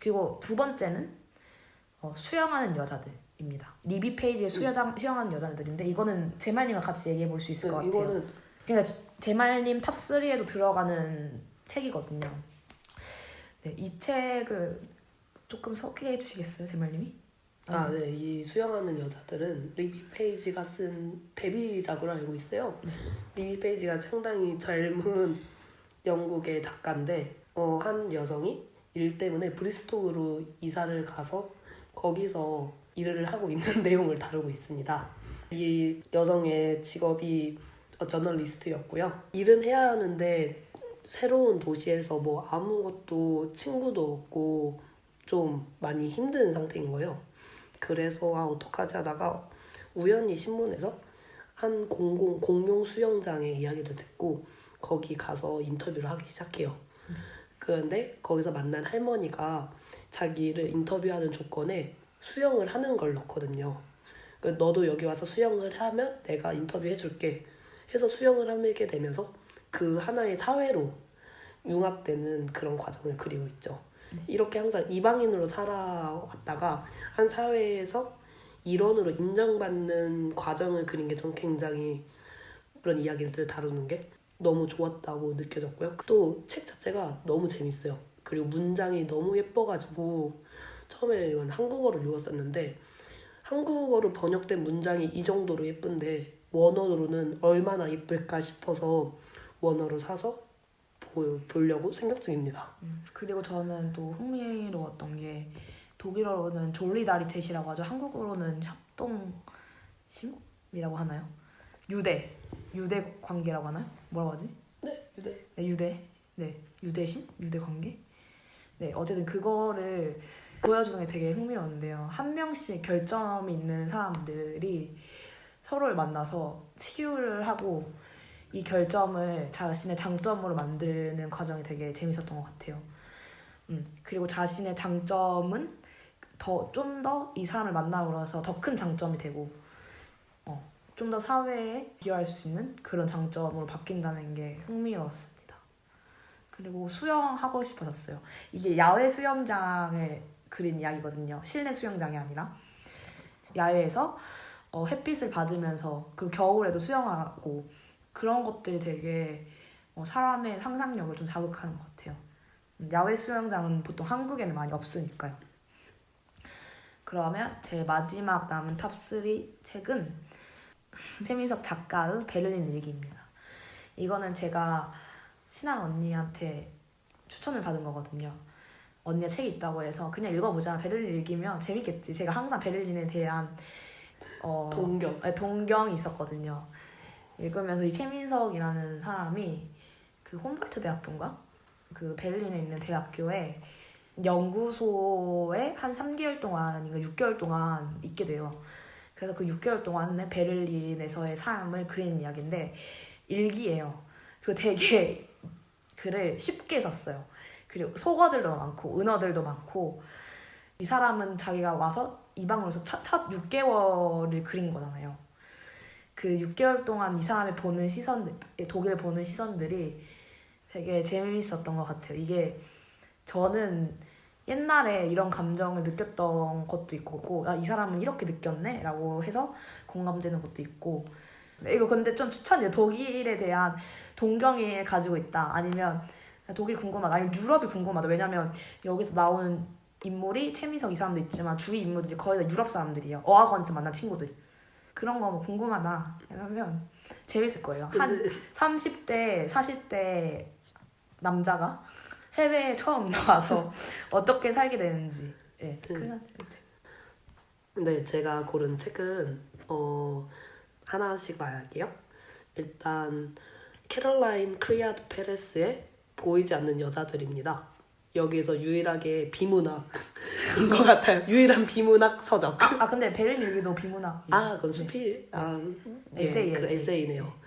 그리고 두 번째는 수영하는 여자들입니다. 리비 페이지의 수영하는 여자들인데 이거는 제말님과 같이 얘기해 볼 수 있을 것 같아요. 그러니까 제말님 탑 3에도 들어가는 책이거든요. 네, 이 책을 조금 소개해 주시겠어요, 제말님이? 네. 이 수영하는 여자들은 리비 페이지가 쓴 데뷔작으로 알고 있어요. 리비 페이지가 상당히 젊은 영국의 작가인데 한 여성이 일 때문에 브리스톨로 이사를 가서 거기서 일을 하고 있는 내용을 다루고 있습니다. 이 여성의 직업이 저널리스트였고요. 일은 해야 하는데 새로운 도시에서 뭐 아무것도 친구도 없고 좀 많이 힘든 상태인 거예요. 그래서 어떡하지 하다가 우연히 신문에서 한 공용 수영장의 이야기를 듣고 거기 가서 인터뷰를 하기 시작해요. 그런데 거기서 만난 할머니가 자기를 인터뷰하는 조건에 수영을 하는 걸 넣거든요. 너도 여기 와서 수영을 하면 내가 인터뷰해줄게 해서 수영을 하게 되면서 그 하나의 사회로 융합되는 그런 과정을 그리고 있죠. 이렇게 항상 이방인으로 살아왔다가 한 사회에서 일원으로 인정받는 과정을 그린 게 전 굉장히 그런 이야기들을 다루는 게 너무 좋았다고 느껴졌고요. 또 책 자체가 너무 재밌어요. 그리고 문장이 너무 예뻐가지고 처음에 이건 한국어로 읽었었는데 한국어로 번역된 문장이 이 정도로 예쁜데 원어로는 얼마나 예쁠까 싶어서 원어로 사서 보려고 생각 중입니다. 그리고 저는 또 흥미로웠던 게 독일어로는 졸리다리텟이라고 하죠. 한국어로는 협동심이라고 하나요? 유대 관계라고 하나요? 뭐라고 하지? 네, 유대. 네, 유대. 네, 유대심? 유대 관계? 네, 어쨌든 그거를 보여주는 게 되게 흥미로운데요. 한 명씩 결점이 있는 사람들이 서로를 만나서 치유를 하고 이 결점을 자신의 장점으로 만드는 과정이 되게 재밌었던 것 같아요. 그리고 자신의 장점은 좀 더 이 사람을 만남으로써 더 큰 장점이 되고 좀 더 사회에 기여할 수 있는 그런 장점으로 바뀐다는 게 흥미로웠습니다. 그리고 수영하고 싶어졌어요. 이게 야외 수영장에 그린 이야기거든요. 실내 수영장이 아니라 야외에서 햇빛을 받으면서 그리고 겨울에도 수영하고 그런 것들이 되게 사람의 상상력을 좀 자극하는 것 같아요. 야외 수영장은 보통 한국에는 많이 없으니까요. 그러면 제 마지막 남은 탑3 책은 최민석 작가의 베를린 일기입니다. 이거는 제가 친한 언니한테 추천을 받은 거거든요. 언니가 책이 있다고 해서 그냥 읽어보자. 베를린 일기면 재밌겠지. 제가 항상 베를린에 대한 동경이 있었거든요. 읽으면서 이 최민석이라는 사람이 그 홈볼트 대학교인가? 그 베를린에 있는 대학교에 연구소에 한 3개월 동안인가 6개월 동안 있게 돼요. 그래서 그 6개월 동안에 베를린에서의 삶을 그린 이야기인데 일기예요. 그리고 되게 글을 쉽게 썼어요. 그리고 속어들도 많고 은어들도 많고 이 사람은 자기가 와서 이방으로서 첫 6개월을 그린 거잖아요. 그 6개월 동안 이 사람의 보는 시선들, 독일을 보는 시선들이 되게 재미있었던 것 같아요. 이게 저는 옛날에 이런 감정을 느꼈던 것도 있고 이 사람은 이렇게 느꼈네? 라고 해서 공감되는 것도 있고 이거 근데 좀 추천해요. 독일에 대한 동경을 가지고 있다. 아니면 독일 궁금하다. 아니면 유럽이 궁금하다. 왜냐면 여기서 나오는 인물이 최민석 이 사람도 있지만 주위 인물들이 거의 다 유럽 사람들이에요. 어학원에서 만난 친구들. 그런 거 뭐 궁금하다. 이러면 재밌을 거예요. 한 30대, 40대 남자가 해외에 처음 나와서 어떻게 살게 되는지. 네, 네, 제가 고른 책은 하나씩 말할게요. 일단 캐롤라인 크리아드 페레스의 보이지 않는 여자들입니다. 여기에서 유일하게 비문학인 것 같아요. 유일한 비문학 서적. 근데 베를린 일기도 비문학. 그건 수필. 에세이. 에세이네요.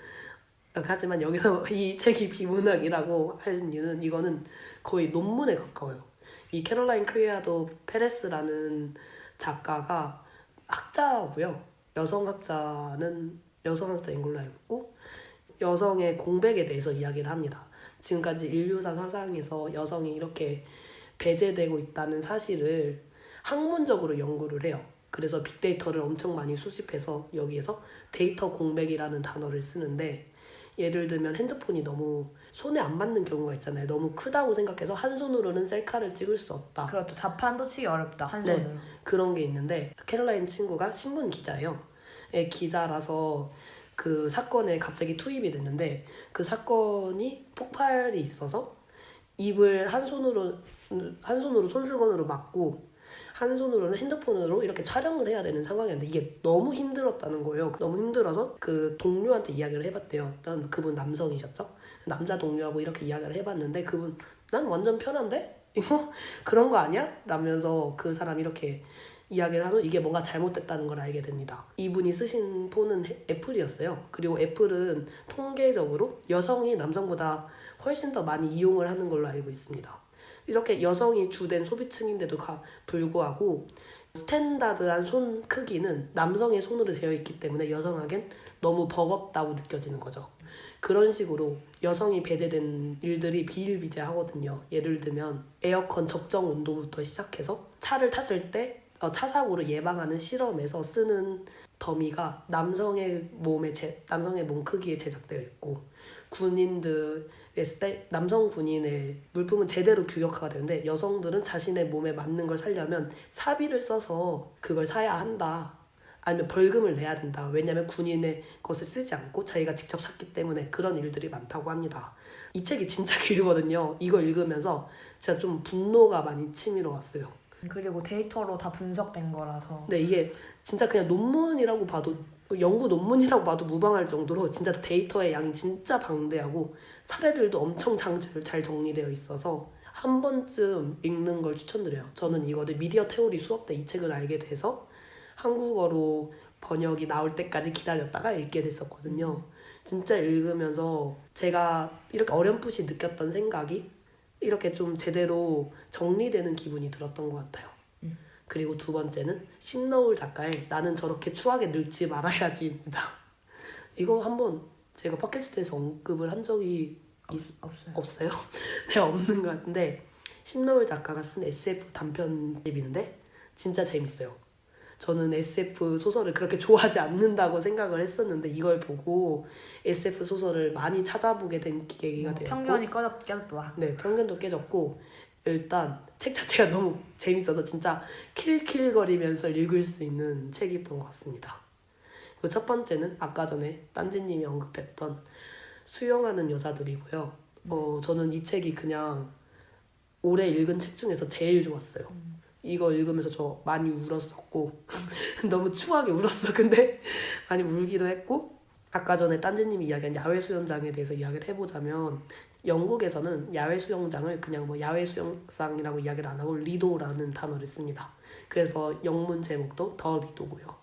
하지만 여기서 이 책이 비문학이라고 하는 이유는 이거는 거의 논문에 가까워요. 이 캐롤라인 크리아도 페레스라는 작가가 학자고요. 여성학자인 걸로 알고 있고 여성의 공백에 대해서 이야기를 합니다. 지금까지 인류사 사상에서 여성이 이렇게 배제되고 있다는 사실을 학문적으로 연구를 해요. 그래서 빅데이터를 엄청 많이 수집해서 여기에서 데이터 공백이라는 단어를 쓰는데 예를 들면 핸드폰이 너무 손에 안 맞는 경우가 있잖아요. 너무 크다고 생각해서 한 손으로는 셀카를 찍을 수 없다. 그렇죠. 자판도 치기 어렵다. 한 손으로. 네, 그런 게 있는데 캐롤라인 친구가 신문 기자예요. 기자라서 그 사건에 갑자기 투입이 됐는데 그 사건이 폭발이 있어서 입을 한 손으로 손수건으로 막고 한 손으로는 핸드폰으로 이렇게 촬영을 해야 되는 상황이었는데 이게 너무 힘들었다는 거예요. 너무 힘들어서 그 동료한테 이야기를 해봤대요. 일단 그분 남성이셨죠? 남자 동료하고 이렇게 이야기를 해봤는데 그분 난 완전 편한데? 이거 그런 거 아니야? 라면서 그 사람이 이렇게 이야기를 하면 이게 뭔가 잘못됐다는 걸 알게 됩니다. 이분이 쓰신 폰은 애플이었어요. 그리고 애플은 통계적으로 여성이 남성보다 훨씬 더 많이 이용을 하는 걸로 알고 있습니다. 이렇게 여성이 주된 소비층인데도 불구하고 스탠다드한 손 크기는 남성의 손으로 되어 있기 때문에 여성에겐 너무 버겁다고 느껴지는 거죠. 그런 식으로 여성이 배제된 일들이 비일비재하거든요. 예를 들면 에어컨 적정 온도부터 시작해서 차를 탔을 때 차 사고를 예방하는 실험에서 쓰는 더미가 남성의 몸 크기에 제작되어 있고 군인들 했을 때 남성 군인의 물품은 제대로 규격화가 되는데 여성들은 자신의 몸에 맞는 걸 사려면 사비를 써서 그걸 사야 한다. 아니면 벌금을 내야 된다. 왜냐하면 군인의 것을 쓰지 않고 자기가 직접 샀기 때문에 그런 일들이 많다고 합니다. 이 책이 진짜 길거든요. 이거 읽으면서 진짜 좀 분노가 많이 치밀어 왔어요. 그리고 데이터로 다 분석된 거라서 네, 이게 진짜 그냥 논문이라고 봐도 연구 논문이라고 봐도 무방할 정도로 진짜 데이터의 양이 진짜 방대하고 사례들도 엄청 잘 정리되어 있어서 한 번쯤 읽는 걸 추천드려요. 저는 이거를 미디어 테오리 수업 때 이 책을 알게 돼서 한국어로 번역이 나올 때까지 기다렸다가 읽게 됐었거든요. 진짜 읽으면서 제가 이렇게 어렴풋이 느꼈던 생각이 이렇게 좀 제대로 정리되는 기분이 들었던 것 같아요. 그리고 두 번째는 심너울 작가의 나는 저렇게 추하게 늙지 말아야지입니다. 이거 한번 제가 팟캐스트에서 언급을 한 적이 없어요. 없어요? 네, 없는 것 같은데 심너울 작가가 쓴 SF 단편집인데 진짜 재밌어요. 저는 SF 소설을 그렇게 좋아하지 않는다고 생각을 했었는데 이걸 보고 SF 소설을 많이 찾아보게 된 계기가 되었고 편견이 깨졌다. 네, 편견도 깨졌고 일단 책 자체가 너무 재밌어서 진짜 킬킬거리면서 읽을 수 있는 책이었던 것 같습니다. 그리고 첫 번째는 아까 전에 딴지님이 언급했던 수영하는 여자들이고요. 저는 이 책이 그냥 올해 읽은 책 중에서 제일 좋았어요. 이거 읽으면서 저 많이 울었었고 너무 추하게 울었어. 근데 많이 울기도 했고 아까 전에 딴지님이 이야기한 야외 수영장에 대해서 이야기를 해보자면 영국에서는 야외 수영장을 그냥 뭐 야외 수영장이라고 이야기를 안 하고 리도라는 단어를 씁니다. 그래서 영문 제목도 더 리도고요.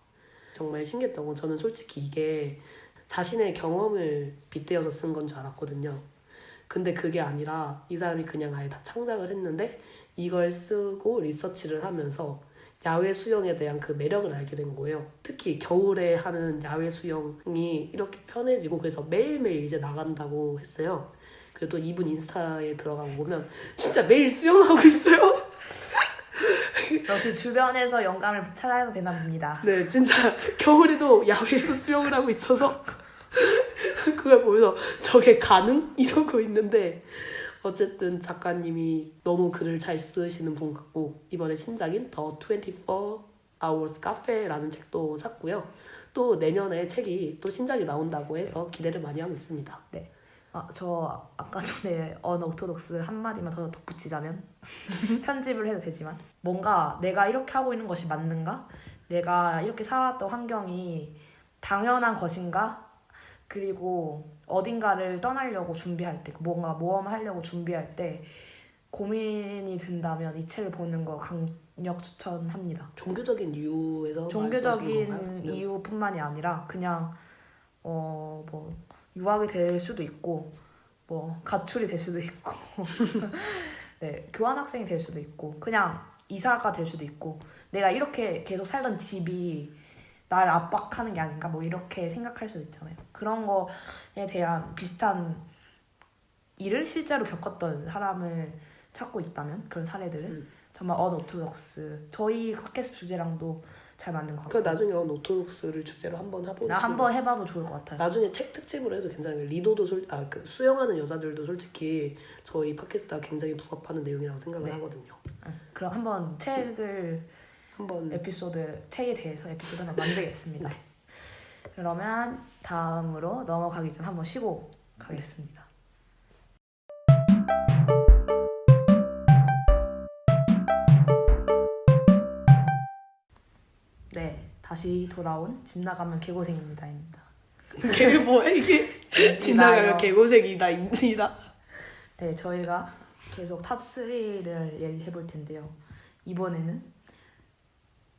정말 신기했던 건 저는 솔직히 이게 자신의 경험을 빗대어서 쓴 건 줄 알았거든요. 근데 그게 아니라 이 사람이 그냥 아예 다 창작을 했는데 이걸 쓰고 리서치를 하면서 야외 수영에 대한 그 매력을 알게 된 거예요. 특히 겨울에 하는 야외 수영이 이렇게 편해지고 그래서 매일매일 이제 나간다고 했어요. 그리고 또 이분 인스타에 들어가 보면 진짜 매일 수영하고 있어요. 역시 주변에서 영감을 찾아야 되나 봅니다. 네, 진짜 겨울에도 야외에서 수영을 하고 있어서 그걸 보면서 저게 가능? 이러고 있는데 어쨌든 작가님이 너무 글을 잘 쓰시는 분 같고 이번에 신작인 The 24 Hours Cafe라는 책도 샀고요. 또 내년에 책이 또 신작이 나온다고 해서 기대를 많이 하고 있습니다. 네. 저 아까 전에 언어토독스 한마디만 더 덧붙이자면 편집을 해도 되지만 뭔가 내가 이렇게 하고 있는 것이 맞는가? 내가 이렇게 살아왔던 환경이 당연한 것인가? 그리고 어딘가를 떠나려고 준비할 때 뭔가 모험을 하려고 준비할 때 고민이 든다면 이 책을 보는 거 강력 추천합니다. 종교적인 이유에서 종교적인 이유뿐만이 아니라 그냥 뭐 유학이 될 수도 있고 뭐 가출이 될 수도 있고 네, 교환학생이 될 수도 있고 그냥 이사가 될 수도 있고 내가 이렇게 계속 살던 집이 나를 압박하는 게 아닌가 뭐 이렇게 생각할 수도 있잖아요. 그런 거에 대한 비슷한 일을 실제로 겪었던 사람을 찾고 있다면 그런 사례들을 정말 언오토독스 저희 팟캐스트 주제랑도 잘 맞는 것 같고 그 나중에 오토독스를 주제로 한번 해보시면 나 한번 해봐도 좋을 것 같아요. 나중에 책 특집으로 해도 괜찮아요. 리도도 그 수영하는 여자들도 솔직히 저희 팟캐스트가 굉장히 부합하는 내용이라고 생각을 네. 하거든요. 그럼 한번 책을 한번 책에 대해서 에피소드 하나 만들겠습니다. 네. 그러면 다음으로 넘어가기 전 한번 쉬고 가겠습니다. 네, 다시 돌아온 집 나가면 개고생입니다입니다. 이게 뭐야 이게 지나가면 개고생이다입니다. 네, 저희가 계속 탑3를 얘기해볼 텐데요. 이번에는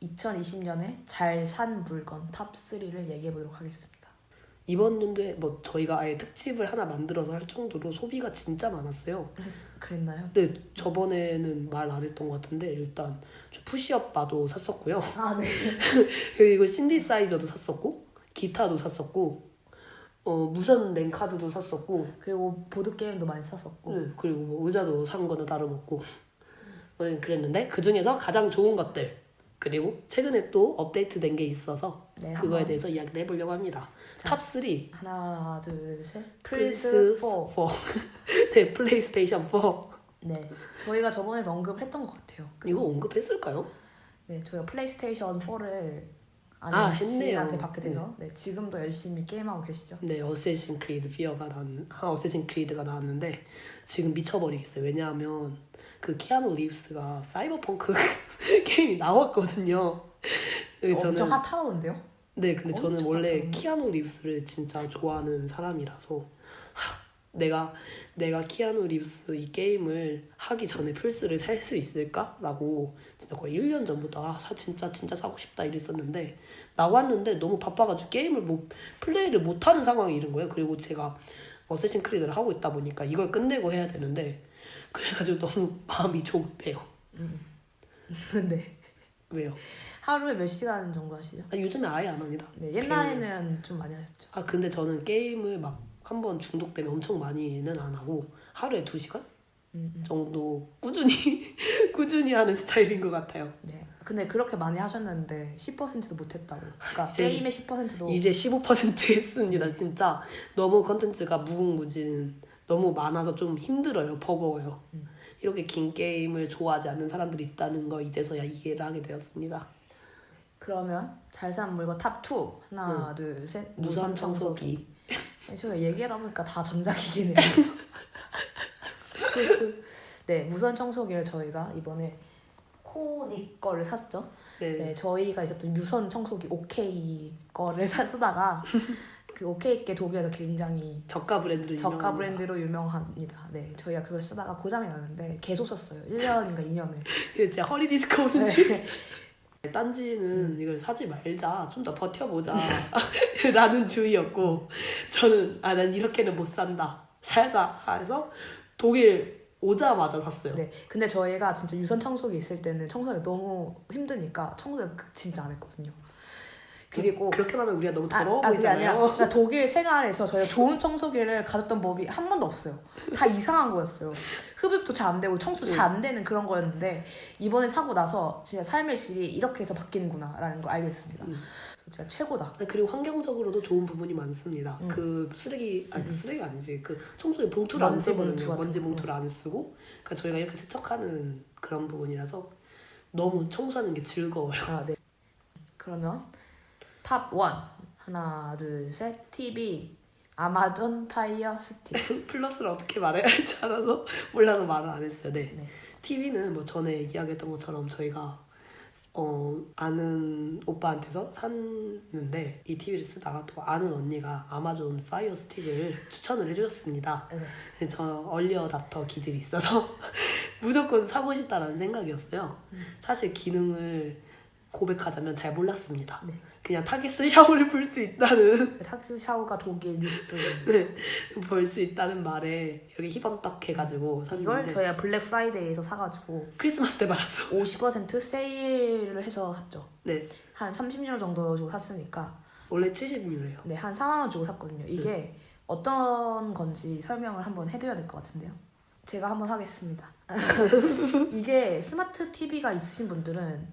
2020년에 잘 산 물건 탑3를 얘기해보도록 하겠습니다. 이번 연도에 뭐 저희가 아예 특집을 하나 만들어서 할 정도로 소비가 진짜 많았어요. 그랬나요? 네, 저번에는 말 안 했던 것 같은데 일단 저 푸시업 바도 샀었고요. 아, 네. 그리고 신디사이저도 샀었고 기타도 샀었고 무선 랜카드도 샀었고 그리고 보드게임도 많이 샀었고 네, 그리고 뭐 의자도 산 거는 다름없고 그랬는데 그 중에서 가장 좋은 것들 그리고 최근에 또 업데이트된 게 있어서 네, 그거에 한번. 대해서 이야기를 해보려고 합니다. 자, 탑3 하나, 둘, 셋. 플스 플스 4. 4 네, 플레이스테이션 4 네, 저희가 저번에도 언급을 했던 것 같아요. 이거 언급했을까요? 네, 저희가 플레이스테이션 4를 했네요. 지인한테 받게 돼서 네, 지금도 열심히 게임하고 계시죠? 네, 어쌔신 크리드가 나왔는데 지금 미쳐버리겠어요. 왜냐하면 그 키아누 리브스가 사이버펑크 게임이 나왔거든요. 엄청 핫하던데요? 네, 근데 저는 엄청 원래 핫하던데? 키아누 리브스를 진짜 좋아하는 사람이라서 내가 키아누 리브스 이 게임을 하기 전에 플스를 살 수 있을까라고 진짜 거의 1년 전부터 진짜 사고 싶다 이랬었는데 나왔는데 너무 바빠가지고 게임을 플레이를 못하는 상황이 이른 거예요. 그리고 제가 어쌔신 크리드를 하고 있다 보니까 이걸 끝내고 해야 되는데 그래가지고 너무 마음이 조급해요. 네. 왜요? 하루에 몇 시간 정도 하시죠? 요즘에 아예 안 합니다. 네, 옛날에는 좀 많이 하셨죠. 근데 저는 게임을 막 한번 중독되면 엄청 많이는 안 하고 하루에 2시간? 정도 꾸준히 꾸준히 하는 스타일인 것 같아요. 네. 근데 그렇게 많이 하셨는데 10%도 못했다고. 그러니까 이제- 게임의 10%도 이제 15% 했습니다. 진짜 너무 컨텐츠가 무궁무진 너무 많아서 좀 힘들어요. 버거워요. 이렇게 긴 게임을 좋아하지 않는 사람들이 있다는 거 이제서야 이해를 하게 되었습니다. 그러면 잘 사는 물건 탑2 하나 둘 셋 무선 청소기. 저희가 얘기하다 보니까 다 전자기기네요. 네, 무선 청소기를 저희가 이번에 코닉 거를 샀죠. 네. 네, 저희가 있었던 유선 청소기 OK 거를 쓰다가 그 OK 게 독일에서 굉장히 저가 브랜드를 저가 유명합니다. 브랜드로 유명합니다. 네, 저희가 그걸 쓰다가 고장이 났는데 계속 썼어요. 1년인가 2년을. 이게 진짜 허리 디스크 오는 줄. 네. 딴지는 이걸 사지 말자, 좀 더 버텨보자 라는 주의였고 저는 난 이렇게는 못 산다, 사자 해서 독일 오자마자 샀어요. 네, 근데 저희가 진짜 유선 청소기 있을 때는 청소가 너무 힘드니까 청소를 진짜 안 했거든요. 그리고 그렇게 하면 우리가 너무 더러워 그게 아니라 보이잖아요. 그러니까 독일 생활에서 저희가 좋은 청소기를 가졌던 법이 한 번도 없어요. 다 이상한 거였어요. 흡입도 잘 안 되고 청소 잘 안 되는 그런 거였는데 이번에 사고 나서 진짜 삶의 질이 이렇게 해서 바뀌는구나라는 걸 알게 됐습니다. 그래서 진짜 최고다. 그리고 환경적으로도 좋은 부분이 많습니다. 그 쓰레기 쓰레기가 아니지, 그 청소기 봉투를 안 먼지 쓰거든요. 봉투 같은 먼지 거. 봉투를 안 쓰고, 그러니까 저희가 이렇게 세척하는 그런 부분이라서 너무 청소하는 게 즐거워요. 아, 네. 그러면 탑 1 하나 둘 셋 TV 아마존 파이어 스틱. 플러스를 어떻게 말해야 할지 알아서 몰라서 말을 안 했어요. 네. 네. TV는 뭐 전에 이야기했던 것처럼 저희가 아는 오빠한테서 샀는데 이 TV를 쓰다가 또 아는 언니가 아마존 파이어 스틱을 추천을 해주셨습니다. 네. 저 얼리 어답터 기질이 있어서 무조건 사고 싶다라는 생각이었어요. 사실 기능을 고백하자면 잘 몰랐습니다. 네. 그냥 타깃스 샤워를 불 수 있다는 탁스 샤워가 독일 뉴스. 볼 수 있다는 말에 이렇게 희번떡 해가지고 이걸 샀는데 저희가 블랙 프라이데이에서 사가지고 크리스마스 때 받았어. 50% 세일을 해서 샀죠. 네, 한 30유로 정도 주고 샀으니까 원래 70유로예요. 네, 한 4만 원 주고 샀거든요. 이게 어떤 건지 설명을 한번 해드려야 될 것 같은데요. 제가 한번 하겠습니다. 이게 스마트 TV가 있으신 분들은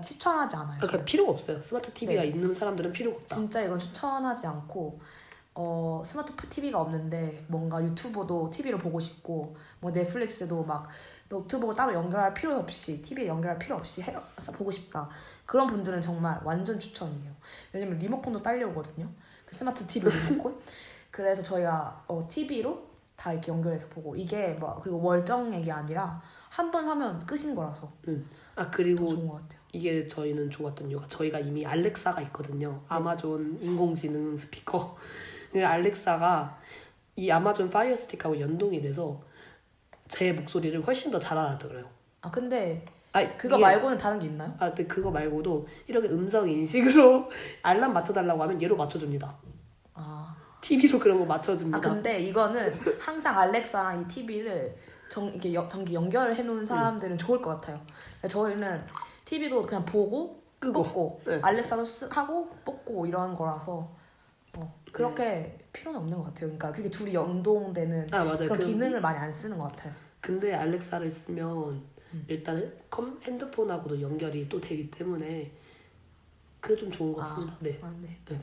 추천하지 않아요. 그러니까 필요가 없어요. 스마트 TV가 네. 있는 사람들은 필요가 없다. 진짜 이건 추천하지 않고 스마트 TV가 없는데 뭔가 유튜버도 TV로 보고 싶고 뭐 넷플릭스도 막 노트북을 따로 연결할 필요 없이 TV에 연결할 필요 없이 보고 싶다. 그런 분들은 정말 완전 추천이에요. 왜냐면 리모컨도 딸려오거든요. 그 스마트 TV 리모컨. 그래서 저희가 TV로 다 이렇게 연결해서 보고 이게 뭐 그리고 월정액이 아니라 한 번 사면 끝인 거라서 더 그리고 좋은 것 같아요. 이게 저희는 좋았던 이유가 저희가 이미 알렉사가 있거든요. 아마존 인공지능 스피커. 그 알렉사가 이 아마존 파이어 스틱하고 연동이 돼서 제 목소리를 훨씬 더 잘 알아들어요. 아 근데 아니, 그거 말고는 다른 게 있나요? 근데 그거 말고도 이렇게 음성 인식으로 알람 맞춰달라고 하면 얘로 맞춰줍니다. 아. TV로 그런 거 맞춰줍니다. 근데 이거는 항상 알렉사랑 이 TV를 이렇게 전기 연결을 해놓은 사람들은 좋을 것 같아요. 저희는 TV도 그냥 보고 끄고. 꽂고 네. 알렉사도 하고 뽑고 이런 거라서 그렇게 필요는 없는 것 같아요. 그러니까 그게 둘이 연동되는 맞아요. 그런 기능을 많이 안 쓰는 것 같아요. 근데 알렉사를 쓰면 일단 핸드폰하고도 연결이 또 되기 때문에 그게 좀 좋은 것 같습니다. 네. 네.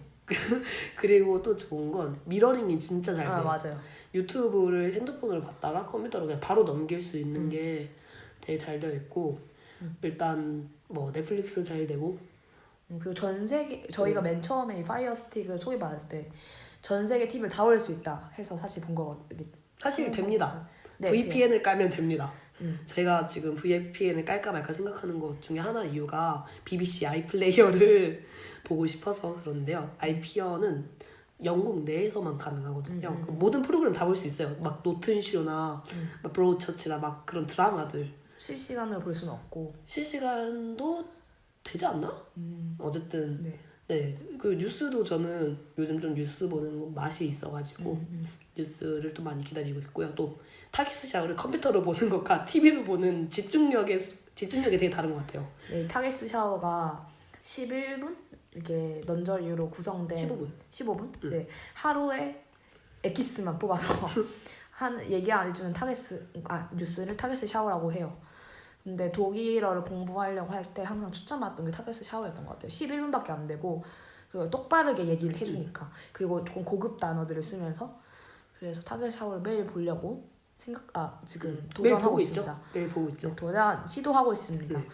그리고 또 좋은 건 미러링이 진짜 잘 돼요. 맞아요. 유튜브를 핸드폰으로 봤다가 컴퓨터로 그냥 바로 넘길 수 있는 게 되게 잘 되어 있고 일단 뭐 넷플릭스 잘 되고 그리고 전 세계 저희가 맨 처음에 이 파이어 스틱을 소개받을 때 전 세계 TV를 다 올릴 수 있다 해서 사실 본 거거든요. 사실 됩니다. 네, VPN을 깔면 됩니다. 음. 제가 지금 VPN을 깔까 말까 생각하는 것 중에 하나 이유가 BBC 아이플레이어를 보고 싶어서 그런데요. 아이플레이어는 영국 내에서만 가능하거든요. 모든 프로그램 다 볼 수 있어요. 막 노튼쇼나 막 브로드처치나 막 그런 드라마들 실시간으로 볼 수는 없고 실시간도 되지 않나? 어쨌든 네. 그 뉴스도 저는 요즘 좀 뉴스 보는 맛이 있어가지고 뉴스를 또 많이 기다리고 있고요. 또 타깃스 샤워를 컴퓨터로 보는 것과 TV로 보는 집중력이 되게 다른 것 같아요. 네, 타겟스 샤워가 11분 이게 넌저리로 구성된 15분. 15분? 네. 하루에 엑기스만 뽑아서 얘기 안 해주는 뉴스를 타겟 샤워라고 해요. 근데 독일어를 공부하려고 할 때 항상 추천받았던 게 타겟 샤워였던 것 같아요. 11분밖에 안 되고 그리고 똑바르게 얘기를 해주니까 그리고 조금 고급 단어들을 쓰면서 그래서 타겟 샤워를 매일 보려고 지금 매일 도전하고 보고 있습니다. 있죠? 매일 보고 있죠. 네, 도전 시도하고 있습니다. 네.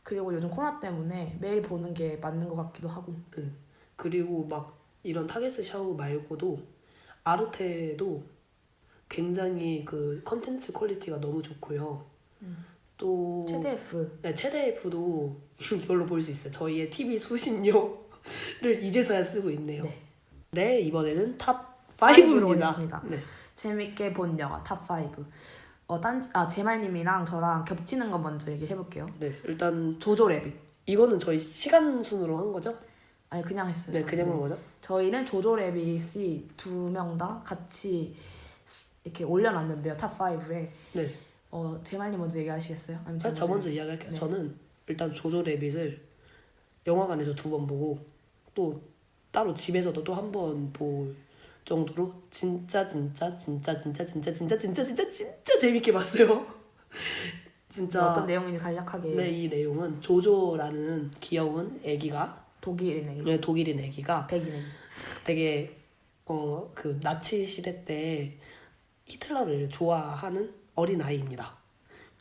그리고 요즘 코로나 때문에 매일 보는 게 맞는 것 같기도 하고. 그리고 막 이런 타겟 샤워 말고도 아르테도 굉장히 그 컨텐츠 퀄리티가 너무 좋고요. 또 최대 F. 네, 최대 F도 이걸로 볼 수 있어요. 저희의 TV 수신료를 이제서야 쓰고 있네요. 네. 네, 이번에는 탑 파이브로 5입니다. 오겠습니다. 네. 재밌게 본 영화 탑 5. 제말님이랑 저랑 겹치는 거 먼저 얘기해 볼게요. 네, 일단 조조 래빗. 이거는 저희 시간 순으로 한 거죠? 아니 그냥 했어요. 네, 그냥 한 저희는. 거죠? 저희는 조조 래빗이 2명 다 같이 이렇게 올려놨는데요. 탑 5에. 네. 제말님 먼저 얘기하시겠어요? 아니면 저 먼저 이야기할게요. 네. 저는 일단 조조 래빗을 영화관에서 2번 보고 또 따로 집에서도 또 한 번 볼 정도로 진짜 재밌게 봤어요. 진짜 어떤 내용인지 간략하게. 네, 이 내용은 조조라는 귀여운 애기가 독일인 애기. 네, 독일인 애기가 백인 애기. 되게 그 나치 시대 때 히틀러를 좋아하는 어린 아이입니다.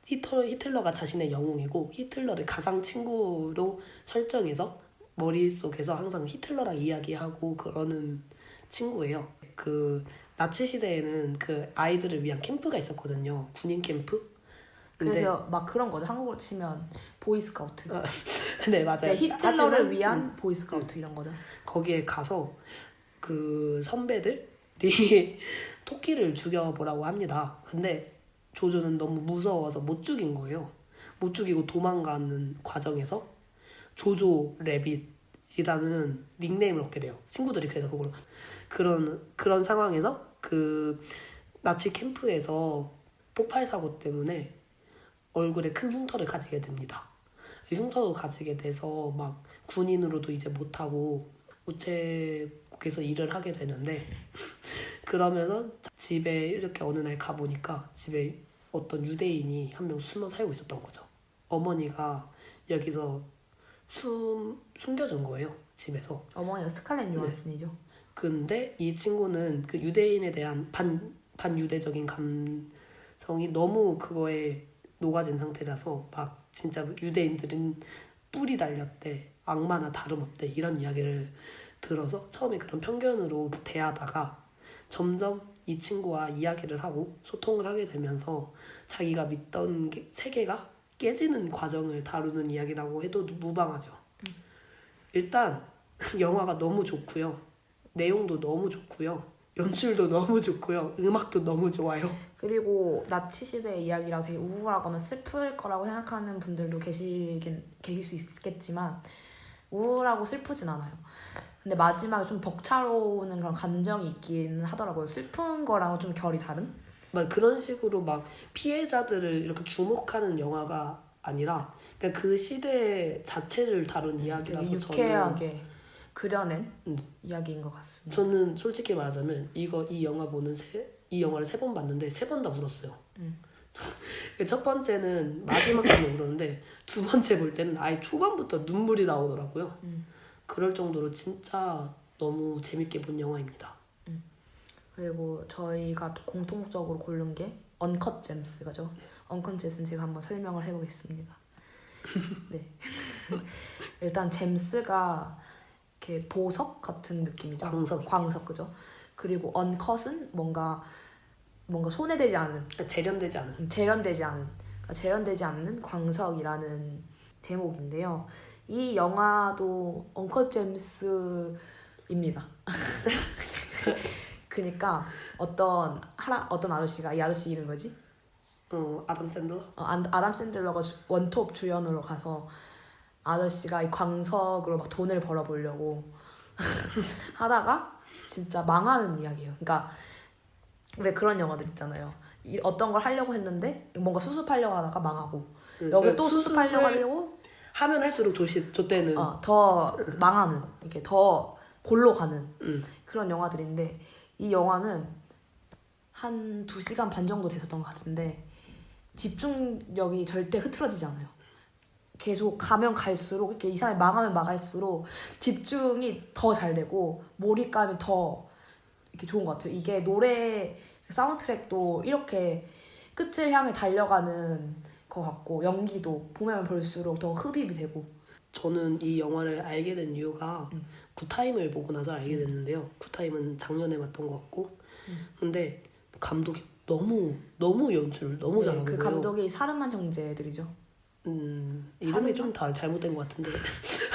히틀러가 자신의 영웅이고 히틀러를 가상 친구로 설정해서 머릿속에서 항상 히틀러랑 이야기하고 그러는 친구예요. 그 나치 시대에는 그 아이들을 위한 캠프가 있었거든요. 군인 캠프. 그래서 막 그런 거죠. 한국으로 치면 보이스카우트. 네, 맞아요. 네, 히틀러를 하지만, 위한 보이스카우트 이런 거죠. 거기에 가서 그 선배들이 토끼를 죽여보라고 합니다. 근데 조조는 너무 무서워서 못 죽인 거예요. 못 죽이고 도망가는 과정에서 조조 래빗이라는 닉네임을 얻게 돼요. 친구들이 그래서 그런 상황에서 그 나치 캠프에서 폭발 사고 때문에 얼굴에 큰 흉터를 가지게 됩니다. 흉터도 가지게 돼서 막 군인으로도 이제 못하고 우체국에서 일을 하게 되는데 그러면서 집에 이렇게 어느 날 가보니까 집에 어떤 유대인이 한 명 숨어 살고 있었던 거죠. 어머니가 여기서 숨겨준 거예요. 집에서. 어머니가 스칼렛 요한슨이죠. 근데 이 친구는 그 유대인에 대한 반유대적인 감성이 너무 그거에 녹아진 상태라서 막 진짜 유대인들은 뿔이 달렸대, 악마나 다름없대 이런 이야기를 들어서 처음에 그런 편견으로 대하다가 점점 이 친구와 이야기를 하고 소통을 하게 되면서 자기가 믿던 세계가 깨지는 과정을 다루는 이야기라고 해도 무방하죠. 일단 영화가 너무 좋고요. 내용도 너무 좋고요. 연출도 너무 좋고요. 음악도 너무 좋아요. 그리고 나치 시대의 이야기라서 되게 우울하거나 슬플 거라고 생각하는 분들도 계실 수 있겠지만 우울하고 슬프진 않아요. 근데 마지막에 좀 벅차오는 그런 감정이 있긴 하더라고요. 슬픈 거랑은 좀 결이 다른? 막 그런 식으로 막 피해자들을 이렇게 주목하는 영화가 아니라 그냥 그 시대 자체를 다룬 이야기라서 유쾌하게 그려낸 이야기인 것 같습니다. 저는 솔직히 말하자면 이 영화를 3번 봤는데 3번 다 울었어요. 첫 번째는 마지막 때문에 울었는데 두 번째 볼 때는 아예 초반부터 눈물이 나오더라고요. 그럴 정도로 진짜 너무 재밌게 본 영화입니다. 그리고 저희가 공통적으로 고른 게 언컷 잼스가죠. 언컷 잼스는 제가 한번 설명을 해보겠습니다. 네. 일단 잼스가 이렇게 보석 같은 느낌이죠. 광석 그죠? 그리고 언컷은 뭔가 손에 대지 않은 재련되지 않은 재련되지 않는 광석이라는 제목인데요. 이 영화도 언컷 잼스입니다. 그러니까 어떤 아저씨가 이 아저씨 이름 뭐지? 아담 샌들러? 아담 샌들러가 원톱 주연으로 가서 아저씨가 이 광석으로 막 돈을 벌어보려고 하다가 진짜 망하는 이야기예요. 그러니까 왜 그런 영화들 있잖아요. 어떤 걸 하려고 했는데 뭔가 수습하려고 하다가 망하고 여기 또 수습하려고 하려고 하면 할수록 저때는 더 망하는 이게 더 골로 가는 그런 영화들인데 이 영화는 한 2시간 반 정도 됐었던 것 같은데 집중력이 절대 흐트러지지 않아요. 계속 가면 갈수록 이렇게 이 사람이 망하면 망할수록 집중이 더 잘 되고 몰입감이 더 이렇게 좋은 것 같아요. 이게 노래 사운드트랙도 이렇게 끝을 향해 달려가는 것 같고 연기도 보면 볼수록 더 흡입이 되고. 저는 이 영화를 알게 된 이유가 굿타임을 보고 나서 알게 됐는데요. 굿타임은 작년에 봤던 것 같고 근데 감독이 너무 연출을 너무 네, 잘하는 그 거예요. 감독이 사르만 형제들이죠. 이름이 좀 다 잘못된 것 같은데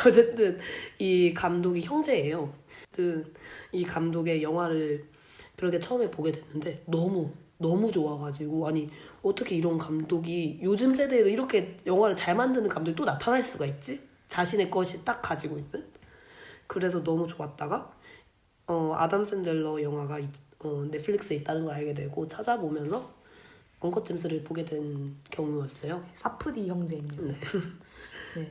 어쨌든 이 감독이 형제예요. 이 감독의 영화를 그렇게 처음에 보게 됐는데 너무 좋아가지고 아니 어떻게 이런 감독이 요즘 세대에도 이렇게 영화를 잘 만드는 감독이 또 나타날 수가 있지? 자신의 것이 딱 가지고 있는. 그래서 너무 좋았다가 아담 샌들러 영화가 넷플릭스에 있다는 걸 알게 되고 찾아보면서 언컷 잼스를 보게 된 경우였어요. 사프디 형제입니다. 네. 네.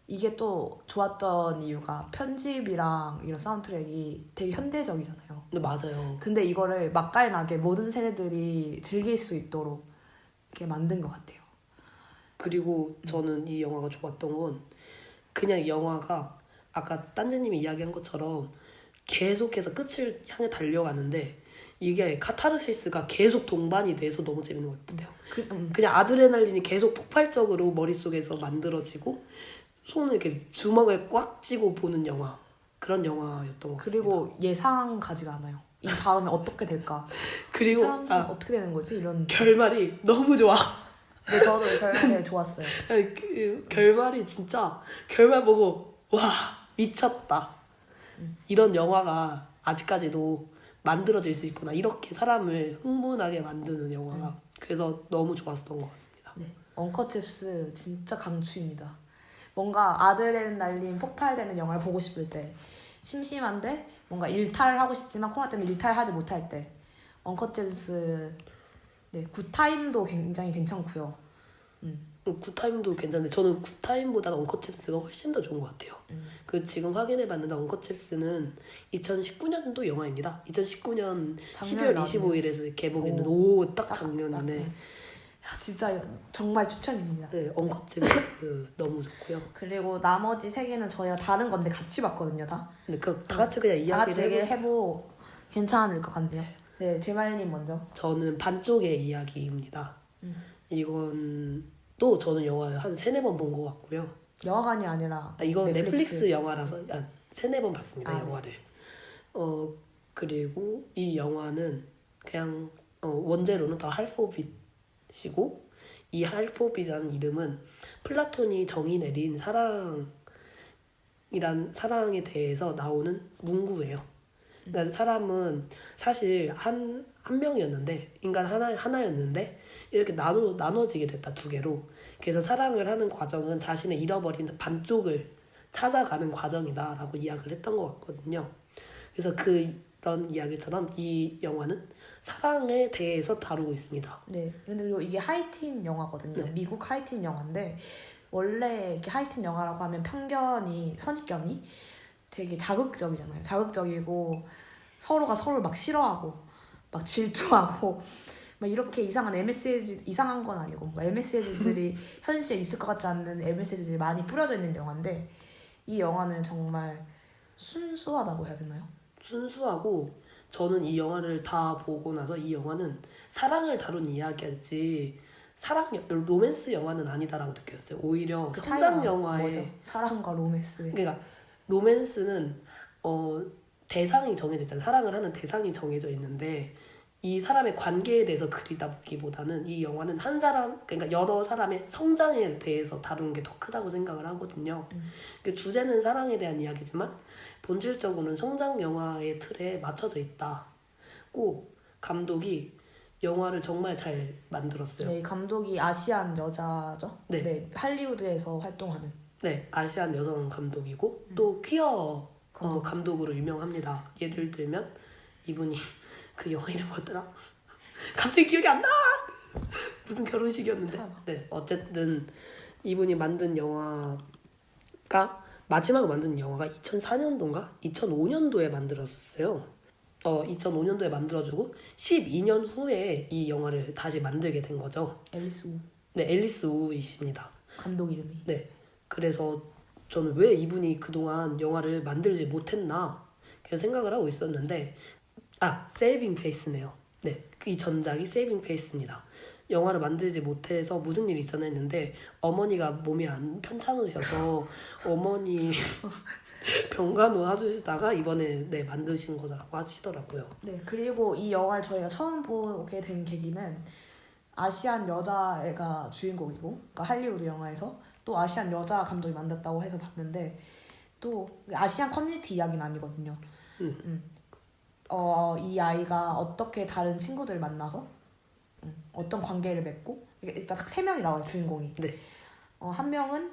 이게 또 좋았던 이유가 편집이랑 이런 사운드트랙이 되게 현대적이잖아요. 근데 맞아요. 근데 이거를 맛깔나게 모든 세대들이 즐길 수 있도록 이렇게 만든 것 같아요. 그리고 저는 이 영화가 좋았던 건 그냥 영화가 아까 딴지님이 이야기한 것처럼 계속해서 끝을 향해 달려가는데 이게 카타르시스가 계속 동반이 돼서 너무 재밌는 것 같아요. 그냥 아드레날린이 계속 폭발적으로 머릿속에서 만들어지고 손을 이렇게 주먹을 꽉 쥐고 보는 영화, 그런 영화였던 것 같습니다. 그리고 예상 가지가 않아요. 이 다음에 어떻게 될까? 이 그리고 사람은 어떻게 되는 거지? 이런. 결말이 너무 좋아. 네, 저도 결말에 좋았어요. 결말이 진짜 결말 보고 와 미쳤다. 이런 영화가 아직까지도 만들어질 수 있구나. 이렇게 사람을 흥분하게 만드는 영화가 그래서 너무 좋았던 것 같습니다. 네, 언컷 잽스 진짜 강추입니다. 뭔가 아드레날린 폭발되는 영화를 보고 싶을 때, 심심한데 뭔가 일탈하고 싶지만 코로나 때문에 일탈하지 못할 때 언컷 잽스. 네, 굿타임도 굉장히 괜찮고요. 굿타임도 괜찮은데 저는 굿타임보다는 언컷 잽스가 훨씬 더 좋은 것 같아요. 그 지금 확인해봤는데 언컷 잽스는 2019년도 영화입니다. 2019년 12월 25일에서 개봉했는 딱 작년이네. 진짜 정말 추천입니다. 네, 언컷 잽스 너무 좋고요. 그리고 나머지 3개는 저희가 다른 건데 같이 봤거든요, 다. 네, 그럼 다 같이 그냥 다 같이 이야기를 얘기를 해보 괜찮을 것 같네요. 네, 제말님 먼저. 저는 반쪽의 이야기입니다. 이건 또 저는 영화 한 3-4번 본 것 같고요. 영화관이 아니라 이건 넷플릭스 영화라서 3-4번 봤습니다. 네. 영화를. 그리고 이 영화는 그냥 원제로는 더 할포빗이고 이 할포빗이라는 이름은 플라톤이 정의 내린 사랑에 대해서 나오는 문구예요. 그러니까 사람은 사실 한 명이었는데 인간 하나였는데 이렇게 나눠지게 됐다 2개로. 그래서 사랑을 하는 과정은 자신의 잃어버린 반쪽을 찾아가는 과정이다라고 이야기를 했던 것 같거든요. 그래서 그런 이야기처럼 이 영화는 사랑에 대해서 다루고 있습니다. 네, 근데 그리고 이게 하이틴 영화거든요. 네. 미국 하이틴 영화인데 원래 이렇게 하이틴 영화라고 하면 선입견이 되게 자극적이잖아요. 자극적이고 서로가 서로를 막 싫어하고 막 질투하고 막 이렇게 이상한 건 아니고 뭔가 MSG들이 현실에 있을 것 같지 않는 MSG들이 많이 뿌려져 있는 영화인데 이 영화는 정말 순수하다고 해야 되나요? 순수하고 저는 이 영화를 다 보고 나서 이 영화는 사랑을 다룬 이야기지 로맨스 영화는 아니다라고 느꼈어요. 오히려 그 성장 차이가 영화의 뭐죠? 사랑과 로맨스. 그러니까 로맨스는 대상이 정해져 있잖아요. 사랑을 하는 대상이 정해져 있는데 이 사람의 관계에 대해서 그리다 보기보다는 이 영화는 한 사람, 그러니까 여러 사람의 성장에 대해서 다루는 게 더 크다고 생각을 하거든요. 그 주제는 사랑에 대한 이야기지만 본질적으로는 성장 영화의 틀에 맞춰져 있다고 감독이 영화를 정말 잘 만들었어요. 네, 감독이 아시안 여자죠? 네. 네, 할리우드에서 활동하는. 네, 아시안 여성 감독이고 또 퀴어 감독으로 유명합니다. 예를 들면 이분이 그 영화 이름 뭐였더라? 갑자기 기억이 안 나! 무슨 결혼식이었는데. 네, 어쨌든 이분이 만든 영화가 마지막으로 만든 영화가 2004년도인가? 2005년도에 만들었었어요. 2005년도에 만들어주고 12년 후에 이 영화를 다시 만들게 된 거죠. 앨리스 우 네, 앨리스 우이십니다. 감독 이름이. 네, 그래서 저는 왜 이분이 그동안 영화를 만들지 못했나 그래서 생각을 하고 있었는데 세이빙 페이스네요. 네, 이 전작이 세이빙 페이스입니다. 영화를 만들지 못해서 무슨 일이 있었나 했는데 어머니가 몸이 안 편찮으셔서 어머니 병간호 해주시다가 이번에 네 만드신 거라고 하시더라고요. 네, 그리고 이 영화를 저희가 처음 보게 된 계기는 아시안 여자애가 주인공이고, 그러니까 할리우드 영화에서 또 아시안 여자 감독이 만들었다고 해서 봤는데 또 아시안 커뮤니티 이야기는 아니거든요. 이 아이가 어떻게 다른 친구들 만나서 어떤 관계를 맺고 이게 일단 딱 3명이 나와요 주인공이. 네. 한 명은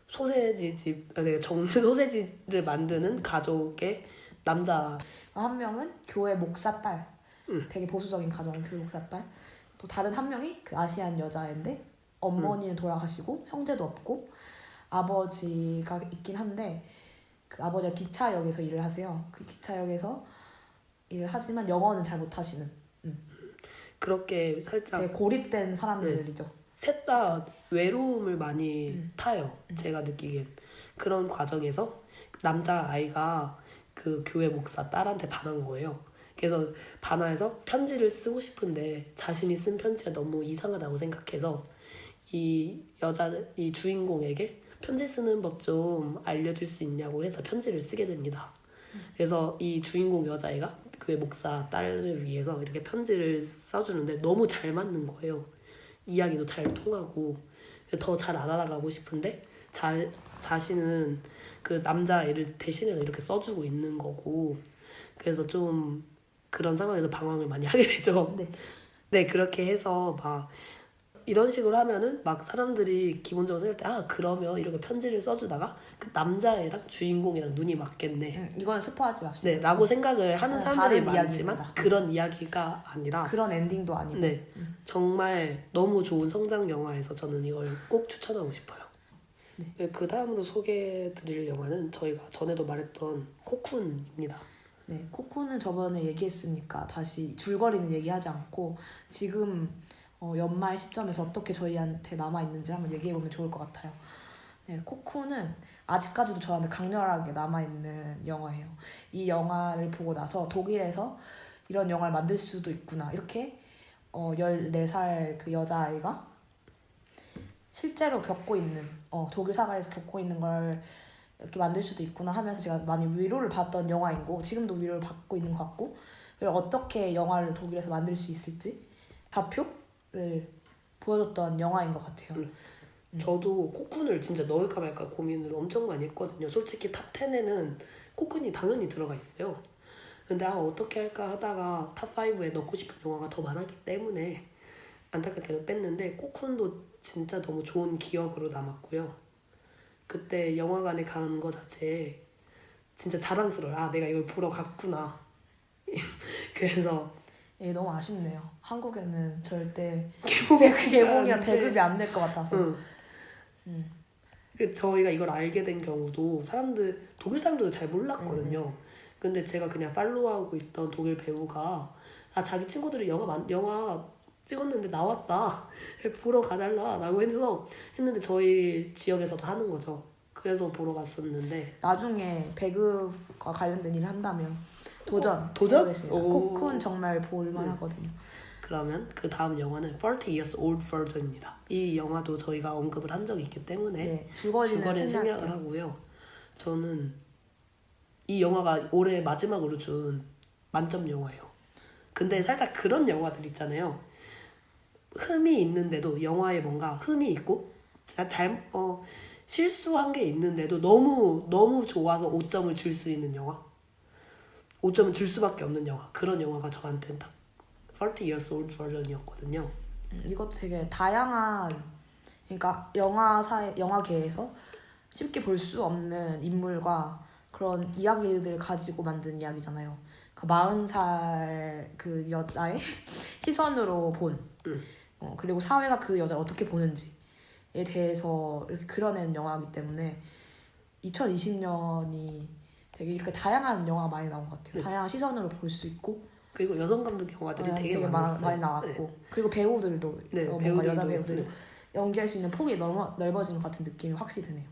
소세지 집, 소세지를 만드는 가족의 남자. 한 명은 교회 목사 딸. 되게 보수적인 가정의 교회 목사 딸. 또 다른 한 명이 그 아시안 여자인데 어머니는 돌아가시고 형제도 없고 아버지가 있긴 한데 그 아버지가 기차역에서 일을 하세요. 그 기차역에서 일을 하지만 영어는 잘 못하시는. 그렇게 살짝 되게 고립된 사람들이죠. 셋 다 외로움을 많이 타요. 제가 느끼기엔. 그런 과정에서 남자 아이가 그 교회 목사 딸한테 반한 거예요. 그래서 반해서 편지를 쓰고 싶은데 자신이 쓴 편지가 너무 이상하다고 생각해서 이 주인공에게 편지 쓰는 법 좀 알려줄 수 있냐고 해서 편지를 쓰게 됩니다. 그래서 이 주인공 여자애가 교회 목사 딸을 위해서 이렇게 편지를 써주는데 너무 잘 맞는 거예요. 이야기도 잘 통하고 더 잘 알아가고 싶은데 자신은 그 남자애를 대신해서 이렇게 써주고 있는 거고 그래서 좀 그런 상황에서 방황을 많이 하게 되죠. 네, 그렇게 해서 막 이런 식으로 하면은 막 사람들이 기본적으로 생각할 때 그러면 이렇게 편지를 써주다가 그 남자애랑 주인공이랑 눈이 맞겠네. 이건 스포하지 맙시다. 네, 라고 생각을 하는 사람들이 다른 많지만 이야기입니다. 그런 이야기가 아니라 그런 엔딩도 아니고. 네, 정말 너무 좋은 성장 영화에서 저는 이걸 꼭 추천하고 싶어요. 네, 그 다음으로 소개해드릴 영화는 저희가 전에도 말했던 코쿤입니다. 네, 코코는 저번에 얘기했으니까 다시 줄거리는 얘기하지 않고 지금 연말 시점에서 어떻게 저희한테 남아있는지 한번 얘기해보면 좋을 것 같아요. 네, 코코는 아직까지도 저한테 강렬하게 남아있는 영화예요. 이 영화를 보고 나서 독일에서 이런 영화를 만들 수도 있구나. 이렇게 14살 그 여자아이가 실제로 겪고 있는 독일 사회에서 겪고 있는 걸 이렇게 만들 수도 있구나 하면서 제가 많이 위로를 받던 영화인 거 지금도 위로를 받고 있는 것 같고 그리고 어떻게 영화를 독일에서 만들 수 있을지 좌표를 보여줬던 영화인 것 같아요. 저도 코쿤을 진짜 넣을까 말까 고민을 엄청 많이 했거든요. 솔직히 탑 10에는 코쿤이 당연히 들어가 있어요. 근데 어떻게 할까 하다가 탑 5에 넣고 싶은 영화가 더 많았기 때문에 안타깝게도 뺐는데 코쿤도 진짜 너무 좋은 기억으로 남았고요. 그때 영화관에 간 거 자체에 진짜 자랑스러워요. 내가 이걸 보러 갔구나. 그래서 너무 아쉽네요. 한국에는 절대 개봉이랑 배급이 안 될 것 같아서. 저희가 이걸 알게 된 경우도 독일 사람들도 잘 몰랐거든요. 근데 제가 그냥 팔로우하고 있던 독일 배우가 자기 친구들이 영화 찍었는데 나왔다. 보러 가달라라고 했는데 저희 지역에서도 하는 거죠. 그래서 보러 갔었는데 나중에 배급과 관련된 일을 한다면 도전? 해보겠습니다. 코쿤 정말 볼만하거든요. 그러면 그 다음 영화는 30 Years Old Version입니다. 이 영화도 저희가 언급을 한 적이 있기 때문에 줄거리는 생략을 하고요. 저는 이 영화가 올해 마지막으로 준 만점 영화예요. 근데 살짝 그런 영화들 있잖아요. 흠이 있는데도 영화에 뭔가 흠이 있고 실수한 게 있는데도 너무 좋아서 5점을 줄 수 있는 영화 5점을 줄 수밖에 없는 영화 그런 영화가 저한테는 딱 30 Years Old Version이었거든요. 이것도 되게 다양한 그러니까 영화계에서 쉽게 볼 수 없는 인물과 그런 이야기들을 가지고 만든 이야기잖아요. 그 40살 그 여자의 시선으로 본 그리고 사회가 그 여자를 어떻게 보는지에 대해서 이렇게 그려낸 영화이기 때문에 2020년이 되게 이렇게 다양한 영화가 많이 나온 것 같아요. 네. 다양한 시선으로 볼 수 있고 그리고 여성 감독 영화들이 되게 많았어요. 많이 나왔고 그리고 배우들도 네, 뭔가 배우들도, 여자 배우들이 네. 연기할 수 있는 폭이 넓어지는 것 같은 느낌이 확실히 드네요.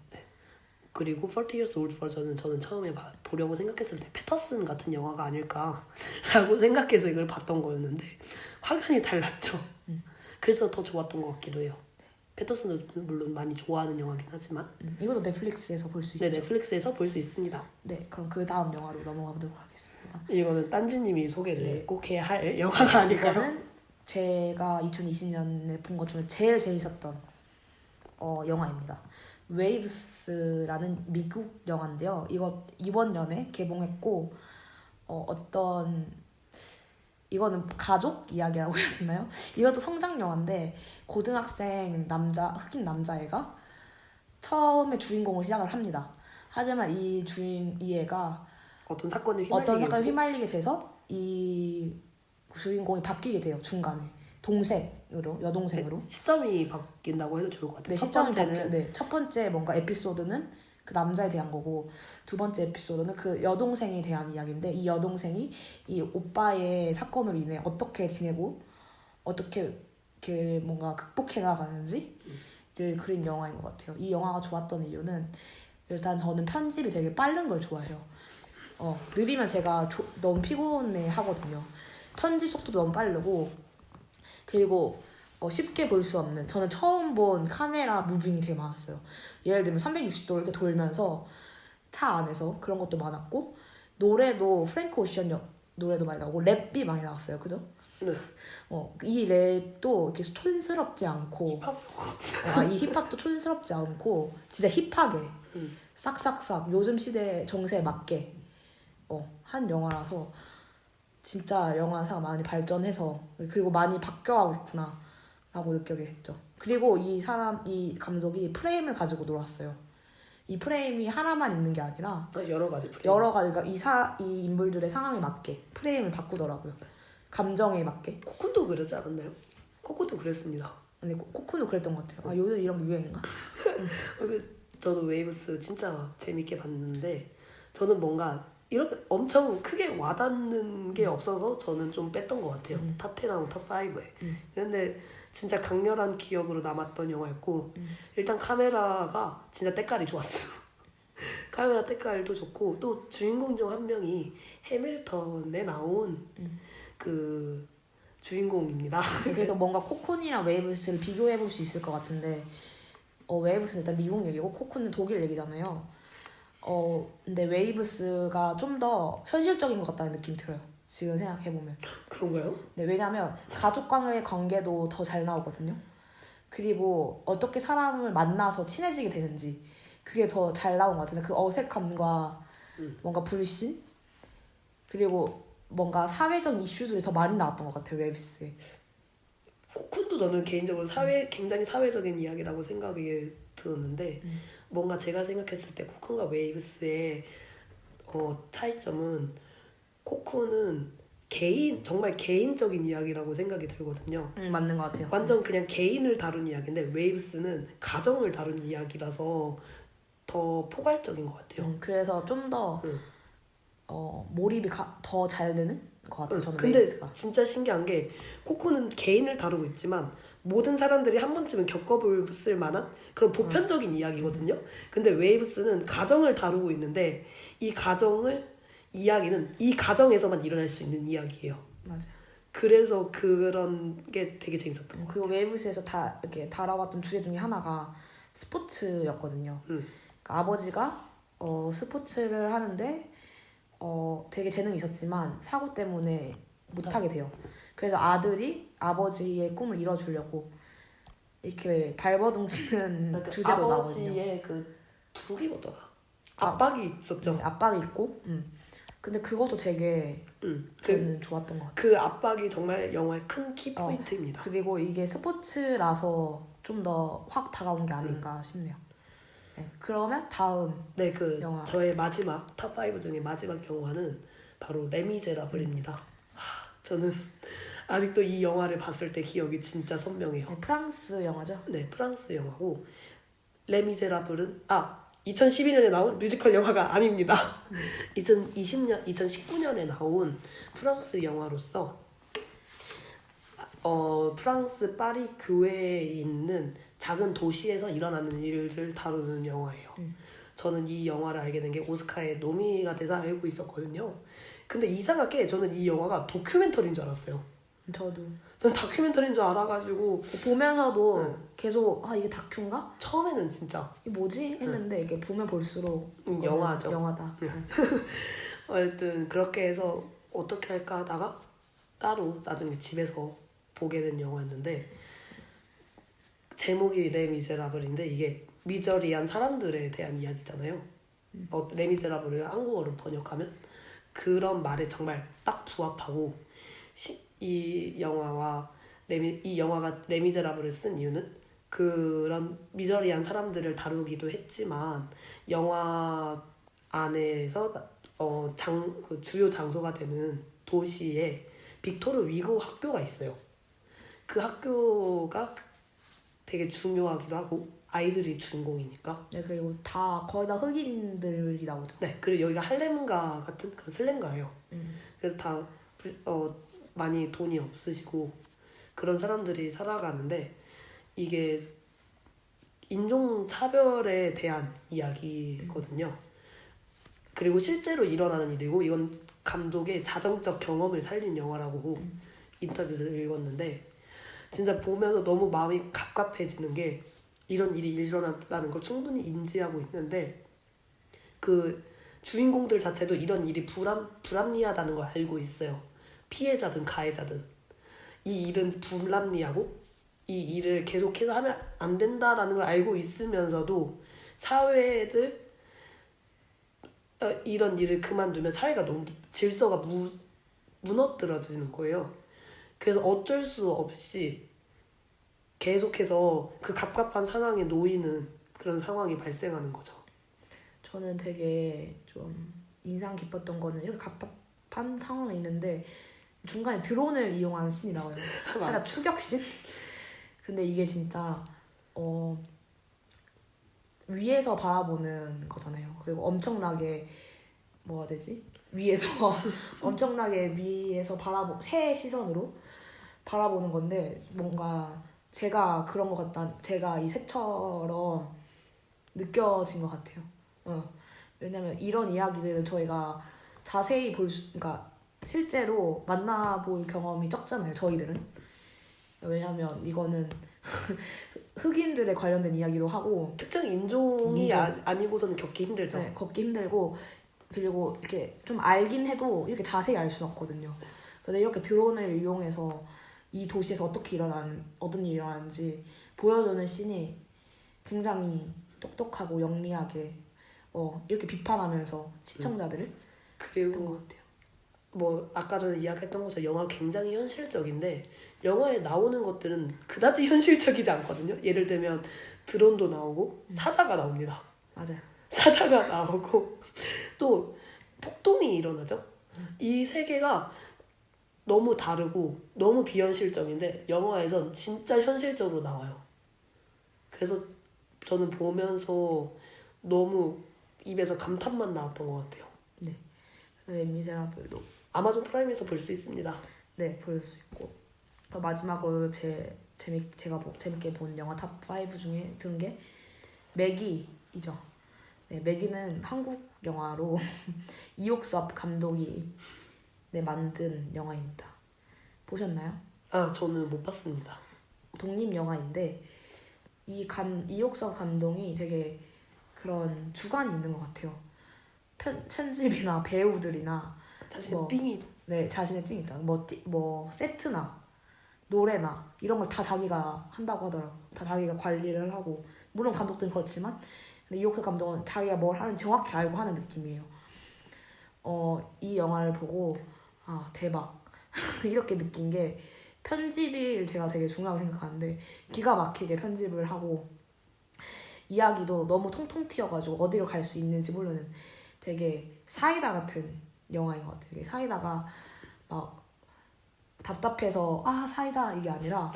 그리고 40 Years Old 버전은 저는 처음에 보려고 생각했을 때 패터슨 같은 영화가 아닐까라고 생각해서 이걸 봤던 거였는데 확연히 달랐죠. 그래서 더 좋았던 것 같기도 해요. 패터슨은 물론 많이 좋아하는 영화긴 하지만 이것도 넷플릭스에서 볼 수 네, 있죠. 넷플릭스에서 볼 수 있습니다. 네, 그럼 그 다음 영화로 넘어가 보도록 하겠습니다. 이거는 딴지님이 소개를 네. 꼭 해야 할 영화가 아닐까요? 이거는 제가 2020년에 본 것 중에 제일 재밌었던 영화입니다. 웨이브스라는 미국 영화인데요. 이번 년에 개봉했고 이거는 가족 이야기라고 해야 되나요? 이것도 성장 영화인데 고등학생 흑인 남자애가 처음에 주인공을 시작을 합니다. 하지만 이 애가 어떤 사건에 휘말리게 돼서 이 주인공이 바뀌게 돼요. 중간에 여동생으로. 시점이 바뀐다고 해도 좋을 것 같아요. 첫 번째 뭔가 에피소드는 그 남자에 대한 거고 두 번째 에피소드는 그 여동생에 대한 이야기인데 이 여동생이 이 오빠의 사건으로 인해 어떻게 지내고 어떻게 이렇게 뭔가 극복해 나가는지를 그린 영화인 것 같아요. 이 영화가 좋았던 이유는 일단 저는 편집이 되게 빠른 걸 좋아해요. 느리면 제가 너무 피곤해 하거든요. 편집 속도도 너무 빠르고 그리고 쉽게 볼 수 없는 저는 처음 본 카메라 무빙이 되게 많았어요. 예를 들면 360도 이렇게 돌면서 차 안에서 그런 것도 많았고 노래도 프랭크 오션 노래도 많이 나오고 랩이 많이 나왔어요. 그죠? 네. 이 랩도 이렇게 촌스럽지 않고 이 힙합도 촌스럽지 않고 진짜 힙하게 싹싹싹 요즘 시대 정세에 맞게 한 영화라서 진짜 영화사가 많이 발전해서 그리고 많이 바뀌어가고 있구나 라고 느끼게 했죠. 그리고 이 감독이 프레임을 가지고 놀았어요. 이 프레임이 하나만 있는 게 아니라 여러 가지 프레임. 그러니까 이 인물들의 상황에 맞게 프레임을 바꾸더라고요. 감정에 맞게. 코쿤도 그러지 않았나요? 코쿤도 그랬습니다. 근데 코쿤도 그랬던 것 같아요. 요즘 이런 게 유행인가? 저도 웨이브스 진짜 재밌게 봤는데 저는 뭔가 이렇게 엄청 크게 와닿는 게 없어서 저는 좀 뺐던 것 같아요. 탑 10하고 탑 5에. 근데 진짜 강렬한 기억으로 남았던 영화였고 일단 카메라가 진짜 때깔이 좋았어. 카메라 때깔도 좋고 또 주인공 중 한 명이 해밀턴에 나온 그 주인공입니다. 그래서 뭔가 코쿤이랑 웨이브스를 비교해볼 수 있을 것 같은데 웨이브스는 일단 미국 얘기고 코쿤은 독일 얘기잖아요. 근데 웨이브스가 좀 더 현실적인 것 같다는 느낌이 들어요. 지금 생각해보면. 그런가요? 네, 왜냐면 가족 간의 관계도 더 잘 나오거든요. 그리고 어떻게 사람을 만나서 친해지게 되는지 그게 더 잘 나온 것 같아요. 그 어색함과 뭔가 불신 그리고 뭔가 사회적 이슈들이 더 많이 나왔던 것 같아요. 웨이브스에. 코쿤도 저는 개인적으로 굉장히 사회적인 이야기라고 생각이 들었는데 뭔가 제가 생각했을 때 코쿤과 웨이브스의 차이점은 코쿤은 정말 개인적인 이야기라고 생각이 들거든요. 맞는 것 같아요. 완전 그냥 개인을 다룬 이야기인데 웨이브스는 가정을 다룬 이야기라서 더 포괄적인 것 같아요. 그래서 좀 더 몰입이 더 잘 되는 것 같아요. 저는 근데 웨이브스가. 진짜 신기한 게 코쿤은 개인을 다루고 있지만 모든 사람들이 한 번쯤은 겪어볼 만한 그런 보편적인 이야기거든요. 근데 웨이브스는 가정을 다루고 있는데 이 이야기는 이 가정에서만 일어날 수 있는 이야기예요. 맞아요. 그래서 그런 게 되게 재밌었던 것 같아요. 그리고 웨이브스에서 이렇게 다뤄왔던 주제 중에 하나가 스포츠였거든요. 그러니까 아버지가 스포츠를 하는데 되게 재능이 있었지만 사고 때문에 못하게 돼요. 그래서 아들이 아버지의 꿈을 이뤄주려고 이렇게 발버둥치는 그러니까 주제도 나오거든요. 아버지의 둘이 뭐더라? 압박이 있었죠. 네, 압박이 있고. 근데 그것도 되게 저는 좋았던 것 같아요. 그 압박이 정말 영화의 큰 키포인트입니다. 그리고 이게 스포츠라서 좀 더 확 다가온 게 아닌가 싶네요. 네, 그러면 다음 영화. 저의 마지막 탑 5 중에 마지막 영화는 바로 레미제라블입니다. 저는 아직도 이 영화를 봤을 때 기억이 진짜 선명해요. 네, 프랑스 영화죠? 네, 프랑스 영화고 레미제라블은 2012년에 나온 뮤지컬 영화가 아닙니다. 2019년에 나온 프랑스 영화로서 프랑스 파리 교외에 있는 작은 도시에서 일어나는 일을 다루는 영화예요. 저는 이 영화를 알게 된 게 오스카에 노미가 돼서 알고 있었거든요. 근데 이상하게 저는 이 영화가 다큐멘터리인 줄 알았어요. 저도 난 다큐멘터리인 줄 알아가지고 보면서도 응. 계속 이게 다큐인가? 처음에는 진짜 이게 뭐지? 했는데 이게 보면 볼수록 영화죠. 영화다. 어쨌든 그렇게 해서 어떻게 할까 하다가 따로 나중에 집에서 보게 된 영화였는데 제목이 레미제라블인데 이게 미저리한 사람들에 대한 이야기잖아요. 레미제라블을 한국어로 번역하면 그런 말에 정말 딱 부합하고 이 영화가 레미제라블을 쓴 이유는 그런 미저리한 사람들을 다루기도 했지만 영화 안에서 그 주요 장소가 되는 도시에 빅토르 위고 학교가 있어요. 그 학교가 되게 중요하기도 하고 아이들이 주인공이니까. 네, 그리고 거의 다 흑인들이 나오죠. 네, 그리고 여기가 할렘가 같은 그런 슬랭가예요. 그래서 다 많이 돈이 없으시고 그런 사람들이 살아가는데 이게 인종차별에 대한 이야기거든요. 그리고 실제로 일어나는 일이고 이건 감독의 자정적 경험을 살린 영화라고 인터뷰를 읽었는데 진짜 보면서 너무 마음이 갑갑해지는 게 이런 일이 일어났다는 걸 충분히 인지하고 있는데 그 주인공들 자체도 이런 일이 불합리하다는 걸 알고 있어요. 피해자든 가해자든 이 일은 불합리하고 이 일을 계속해서 하면 안 된다라는 걸 알고 있으면서도 사회들 이런 일을 그만두면 사회가 너무 질서가 무너뜨려지는 거예요. 그래서 어쩔 수 없이 계속해서 그 갑갑한 상황에 놓이는 그런 상황이 발생하는 거죠. 저는 되게 좀 인상 깊었던 거는 이렇게 갑갑한 상황이 있는데 중간에 드론을 이용하는 씬이 나와요. 약간 추격씬? 근데 이게 진짜 위에서 바라보는 거잖아요. 그리고 엄청나게 뭐가 되지? 위에서 엄청나게 위에서 새 시선으로 바라보는 건데 뭔가 제가 그런 것 같다. 제가 이 새처럼 느껴진 것 같아요. 왜냐면 이런 이야기들은 저희가 자세히 그러니까 실제로 만나볼 경험이 적잖아요. 저희들은. 왜냐면 이거는 흑인들에 관련된 이야기도 하고 특정 인종이 아니고서는 겪기 힘들죠. 네, 겪기 힘들고 그리고 이렇게 좀 알긴 해도 이렇게 자세히 알 수는 없거든요. 근데 이렇게 드론을 이용해서 이 도시에서 어떻게 어떤 일이 일어나는지 보여주는 씬이 굉장히 똑똑하고 영리하게 이렇게 비판하면서 시청자들을 했던 것 같아요. 뭐 아까 전에 이야기했던 것처럼 영화 굉장히 현실적인데 영화에 나오는 것들은 그다지 현실적이지 않거든요. 예를 들면 드론도 나오고 사자가 나옵니다. 맞아요. 사자가 나오고 또 폭동이 일어나죠. 이 세계가 너무 다르고 너무 비현실적인데 영화에선 진짜 현실적으로 나와요. 그래서 저는 보면서 너무 입에서 감탄만 나왔던 것 같아요. 네. 레미제라블도 아마존 프라임에서 볼 수 있습니다. 네, 볼 수 있고 마지막으로 제가 재밌게 본 영화 탑 5 중에 든 게 매기이죠. 네, 매기는 한국 영화로 이옥섭 감독이 만든 영화입니다. 보셨나요? 저는 못 봤습니다. 독립 영화인데 이옥섭 감독이 되게 그런 주관이 있는 것 같아요. 편집이나 배우들이나 자신의 띵이 네, 자신의 띵이 있다. 뭐 세트나 노래나 이런 걸 다 자기가 한다고 하더라고요. 다 자기가 관리를 하고 물론 감독들은 그렇지만 근데 이옥섭 감독은 자기가 뭘 하는지 정확히 알고 하는 느낌이에요. 이 영화를 보고 대박 이렇게 느낀 게 편집을 제가 되게 중요하게 생각하는데 기가 막히게 편집을 하고 이야기도 너무 통통 튀어가지고 어디로 갈 수 있는지 모르는 되게 사이다 같은 영화인 것 같아요. 사이다가 막 답답해서 사이다 이게 아니라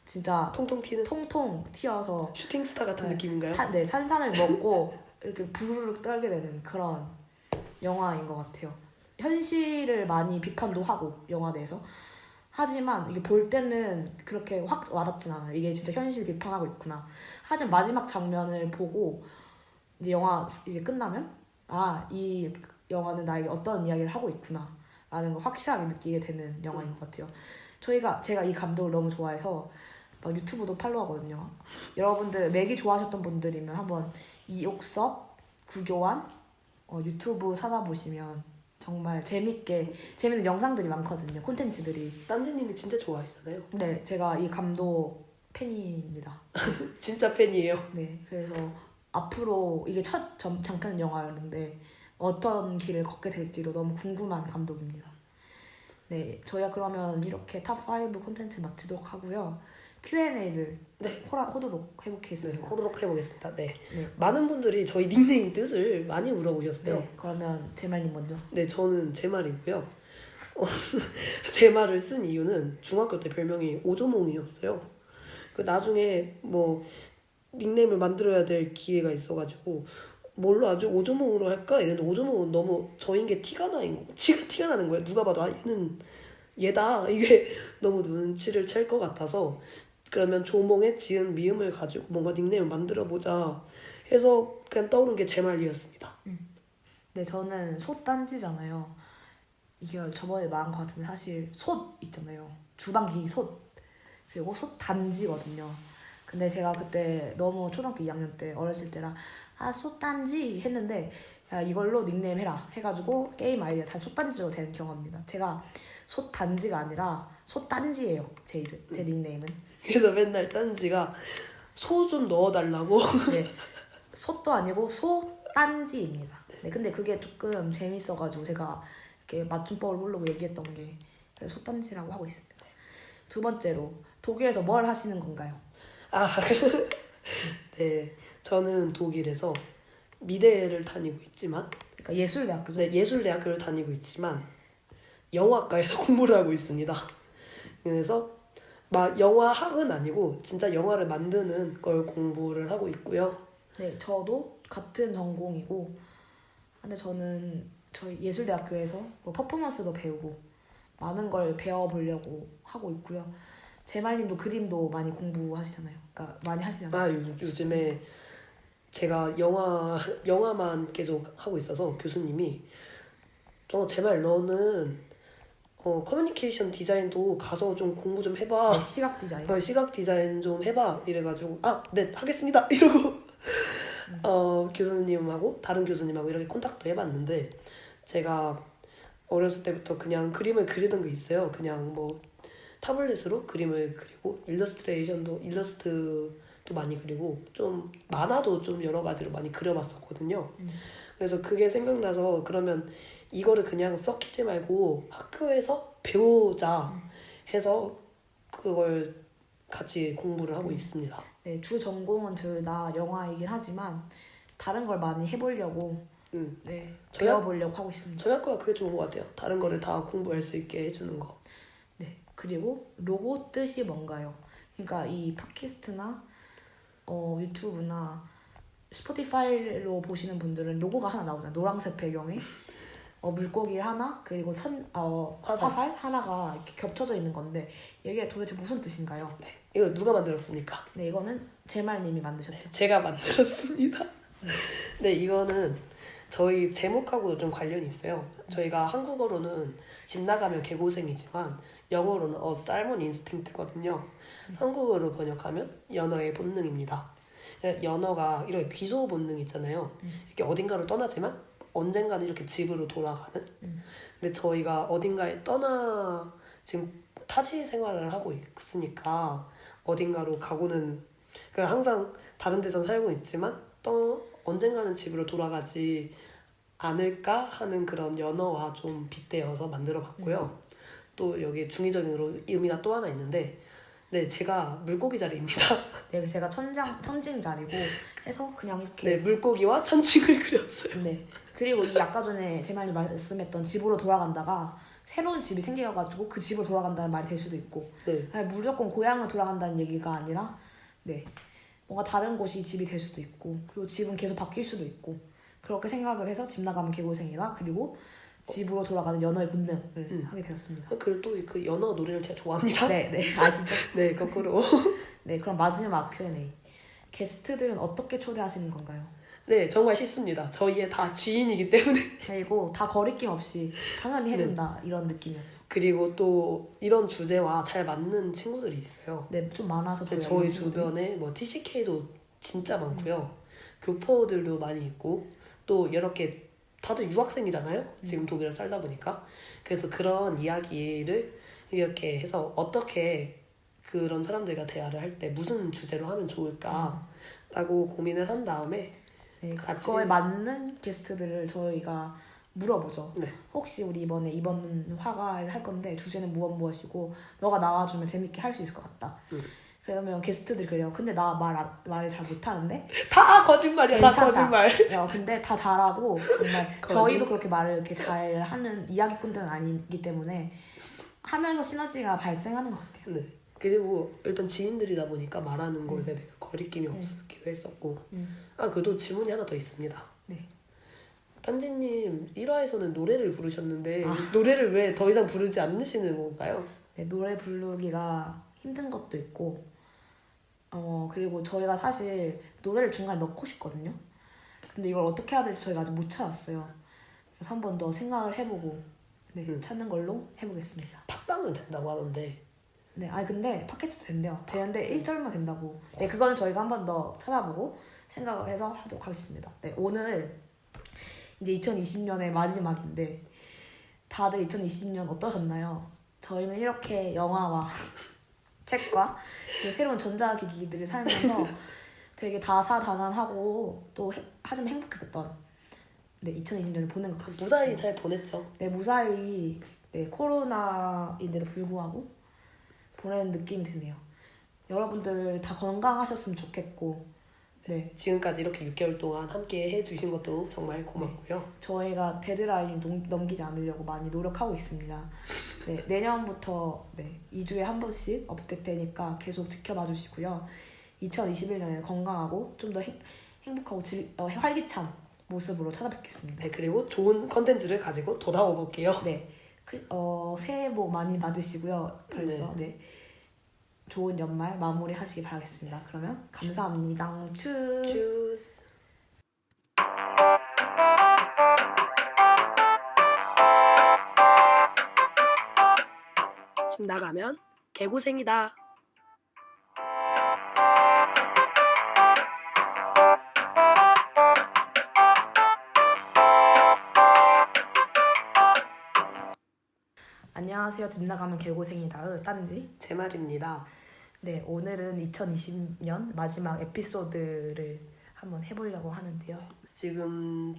진짜 통통 튀는 통통 튀어서 슈팅스타 같은 네, 느낌인가요? 산산을 먹고 이렇게 부르륵 떨게 되는 그런 영화인 것 같아요. 현실을 많이 비판도 하고 영화 내에서 하지만 이게 볼 때는 그렇게 확 와닿진 않아요. 이게 진짜 현실 비판하고 있구나. 하지만 마지막 장면을 보고 이제 영화 이제 끝나면 이 영화는 나에게 어떤 이야기를 하고 있구나 라는 걸 확실하게 느끼게 되는 영화인 것 같아요. 제가 이 감독을 너무 좋아해서 막 유튜브도 팔로우하거든요. 여러분들 매기 좋아하셨던 분들이면 한번 이옥섭, 구교환 유튜브 찾아보시면 정말 재밌는 영상들이 많거든요. 콘텐츠들이. 딴지님이 진짜 좋아하시잖아요. 네, 제가 이 감독 팬입니다. 진짜 팬이에요. 네, 그래서 앞으로 이게 첫 장편 영화였는데 어떤 길을 걷게 될지도 너무 궁금한 감독입니다. 네, 저희가 그러면 이렇게 탑5 콘텐츠 마치도록 하고요. Q&A를 네. 호도록 해보겠습니다. 네, 호로록 해보겠습니다. 네. 네. 많은 분들이 저희 닉네임 뜻을 많이 물어보셨어요. 네, 그러면 제말님 먼저. 네, 저는 제 말이고요. 제 말을 쓴 이유는 중학교 때 별명이 오조몽이었어요. 그 나중에 뭐 닉네임을 만들어야 될 기회가 있어가지고 뭘로 하죠? 오조몽으로 할까? 이랬는데 오조몽은 너무 저인 게 티가 나는 거예요. 누가 봐도 얘는 얘다. 이게 너무 눈치를 챌 것 같아서 그러면 조몽의 지은 미음을 가지고 뭔가 닉네임을 만들어보자 해서 그냥 떠오른 게 제 말이었습니다. 네, 저는 솥단지잖아요. 이게 저번에 말한 것 같은데 사실 솥 있잖아요. 주방기기 솥. 그리고 솥단지거든요. 근데 제가 그때 너무 초등학교 2학년 때 어렸을 때라 솥단지 했는데 야 이걸로 닉네임 해라 해가지고 게임 아이디가 다 솥단지로 된 경험입니다. 제가 솥단지가 아니라 솥단지예요. 제 닉네임은. 그래서 맨날 딴지가 소 좀 넣어달라고. 네, 솥도 아니고 솥단지입니다. 네, 근데 그게 조금 재밌어가지고 제가 이렇게 맞춤법을 모르고 얘기했던 게 그래서 솥단지라고 하고 있습니다. 두 번째로 독일에서 뭘 하시는 건가요? 네, 저는 독일에서 미대를 다니고 있지만, 그러니까 예술대학교죠. 네, 예술대학교를 다니고 있지만 영화과에서 공부를 하고 있습니다. 그래서 막 영화학은 아니고 진짜 영화를 만드는 걸 공부를 하고 있고요. 네, 저도 같은 전공이고, 근데 저는 저희 예술대학교에서 뭐 퍼포먼스도 배우고 많은 걸 배워보려고 하고 있고요. 제말님도 그림도 많이 공부하시잖아요. 그러니까 많이 하시잖아요. 요즘에 제가 영화만 계속 하고 있어서 교수님이 제발 너는 커뮤니케이션 디자인도 가서 좀 공부 좀 해봐. 네, 시각 디자인. 시각 디자인 좀 해봐. 이래가지고 네 하겠습니다. 이러고 교수님하고 다른 교수님하고 이렇게 컨택도 해봤는데 제가 어렸을 때부터 그냥 그림을 그리던 게 있어요. 그냥 뭐 타블렛으로 그림을 그리고 일러스트도 많이 그리고 좀 만화도 좀 여러 가지로 많이 그려봤었거든요. 그래서 그게 생각나서 그러면 이거를 그냥 썩히지 말고 학교에서 배우자 해서 그걸 같이 공부를 하고 있습니다. 네, 주 전공은 둘 다 영화이긴 하지만 다른 걸 많이 해보려고 네, 배워보려고 하고 있습니다. 저희 학교가 그게 좋은 것 같아요. 다른 거를 다 공부할 수 있게 해주는 거. 네, 그리고 로고 뜻이 뭔가요? 그러니까 이 팟캐스트나 유튜브나 스포티파이로 보시는 분들은 로고가 하나 나오잖아요. 노란색 배경에 물고기 하나 그리고 화살 하나가 이렇게 겹쳐져 있는 건데 이게 도대체 무슨 뜻인가요? 네, 이거 누가 만들었습니까? 네, 이거는 제말님이 만드셨죠. 네, 제가 만들었습니다. 네, 이거는 저희 제목하고도 좀 관련이 있어요. 저희가 한국어로는 집 나가면 개고생이지만 영어로는 Salmon Instinct거든요. 한국어로 번역하면 연어의 본능입니다. 연어가 이렇게 귀소 본능 있잖아요. 이렇게 어딘가로 떠나지만 언젠가는 이렇게 집으로 돌아가는. 근데 저희가 어딘가에 지금 타지 생활을 하고 있으니까 어딘가로 가고는 항상 다른 데서 살고 있지만 또 언젠가는 집으로 돌아가지 않을까 하는 그런 연어와 좀 빗대어서 만들어봤고요. 또 여기 중의적인 의미가 또 하나 있는데 네, 제가 물고기 자리입니다. 네, 제가 천징 자리고 해서 그냥 이렇게 네, 물고기와 천칭을 그렸어요. 네, 그리고 이 아까 전에 제말님 말씀했던 집으로 돌아간다가 새로운 집이 생겨가지고 그 집으로 돌아간다는 말이 될 수도 있고 네. 무조건 고향을 돌아간다는 얘기가 아니라 네, 뭔가 다른 곳이 집이 될 수도 있고 그리고 집은 계속 바뀔 수도 있고 그렇게 생각을 해서 집 나가면 개고생이다 그리고 집으로 돌아가는 연어의 본능을 하게 되었습니다. 그리고 또 그 연어 노래를 제가 좋아합니다. 네, 아시죠? 네, 거꾸로. 네, 그럼 마지막 Q&A. 게스트들은 어떻게 초대하시는 건가요? 네, 정말 싫습니다. 저희의 다 지인이기 때문에. 그리고 다 거리낌 없이 당연히 해준다 이런 느낌이었죠. 그리고 또 이런 주제와 잘 맞는 친구들이 있어요. 네, 좀 많아서 저희 이런 친구들이. 주변에 뭐 TCK도 진짜 많고요. 교포들도 많이 있고 또 이렇게 다들 유학생이잖아요. 지금 독일에 살다 보니까. 그래서 그런 이야기를 이렇게 해서 어떻게 그런 사람들과 대화를 할 때 무슨 주제로 하면 좋을까라고 고민을 한 다음에 네, 같이- 그거에 맞는 게스트들을 저희가 물어보죠. 네. 혹시 우리 이번 화가를 할 건데 주제는 무엇이고 너가 나와주면 재밌게 할 수 있을 것 같다. 그러면 게스트들이 그래요. 근데 나 말을 잘 못하는데 다 거짓말이야. 다 괜찮다. 거짓말. 야, 근데 다 잘하고 정말 저희도 그렇게 말을 이렇게 잘하는 이야기꾼들은 아니기 때문에 하면서 시너지가 발생하는 것 같아요. 네. 그리고 일단 지인들이다 보니까 말하는 것에 대해서 거리낌이 없기도 했었고 그래도 질문이 하나 더 있습니다. 네. 딴지님 1화에서는 노래를 부르셨는데 노래를 왜 더 이상 부르지 않으시는 건가요? 네, 노래 부르기가 힘든 것도 있고 그리고 저희가 사실 노래를 중간에 넣고 싶거든요. 근데 이걸 어떻게 해야 될지 저희가 아직 못 찾았어요. 그래서 한 번 더 생각을 해보고 찾는 걸로 해보겠습니다. 팟빵은 된다고 하던데. 네, 근데 팟캐스트 된대요. 되는데 1절만 된다고. 네, 그건 저희가 한 번 더 찾아보고 생각을 해서 하도록 하겠습니다. 네, 오늘 이제 2020년의 마지막인데 다들 2020년 어떠셨나요? 저희는 이렇게 영화와 책과 그리고 새로운 전자기기들을 살면서 되게 다사다난하고 또 하지만 행복했던 2020년을 보낸 것 같습니다. 무사히 잘 보냈죠. 네, 무사히 코로나인데도 불구하고 보내는 느낌이 드네요. 여러분들 다 건강하셨으면 좋겠고 지금까지 이렇게 6개월 동안 함께 해주신 것도 정말 고맙고요. 저희가 데드라인 넘기지 않으려고 많이 노력하고 있습니다. 네, 내년부터 2주에 한 번씩 업데이트되니까 계속 지켜봐 주시고요. 2021년에는 건강하고 좀 더 행복하고 활기찬 모습으로 찾아뵙겠습니다. 네, 그리고 좋은 컨텐츠를 가지고 돌아오 볼게요. 네, 새해 복 많이 받으시고요. 벌써 좋은 연말 마무리 하시기 바라겠습니다. 그러면 감사합니다. 추스. 쭈스. 집 나가면 개고생이다. 안녕하세요. 집 나가면 개고생이다의 딴지. 제 말입니다. 네, 오늘은 2020년 마지막 에피소드를 한번 해보려고 하는데요. 지금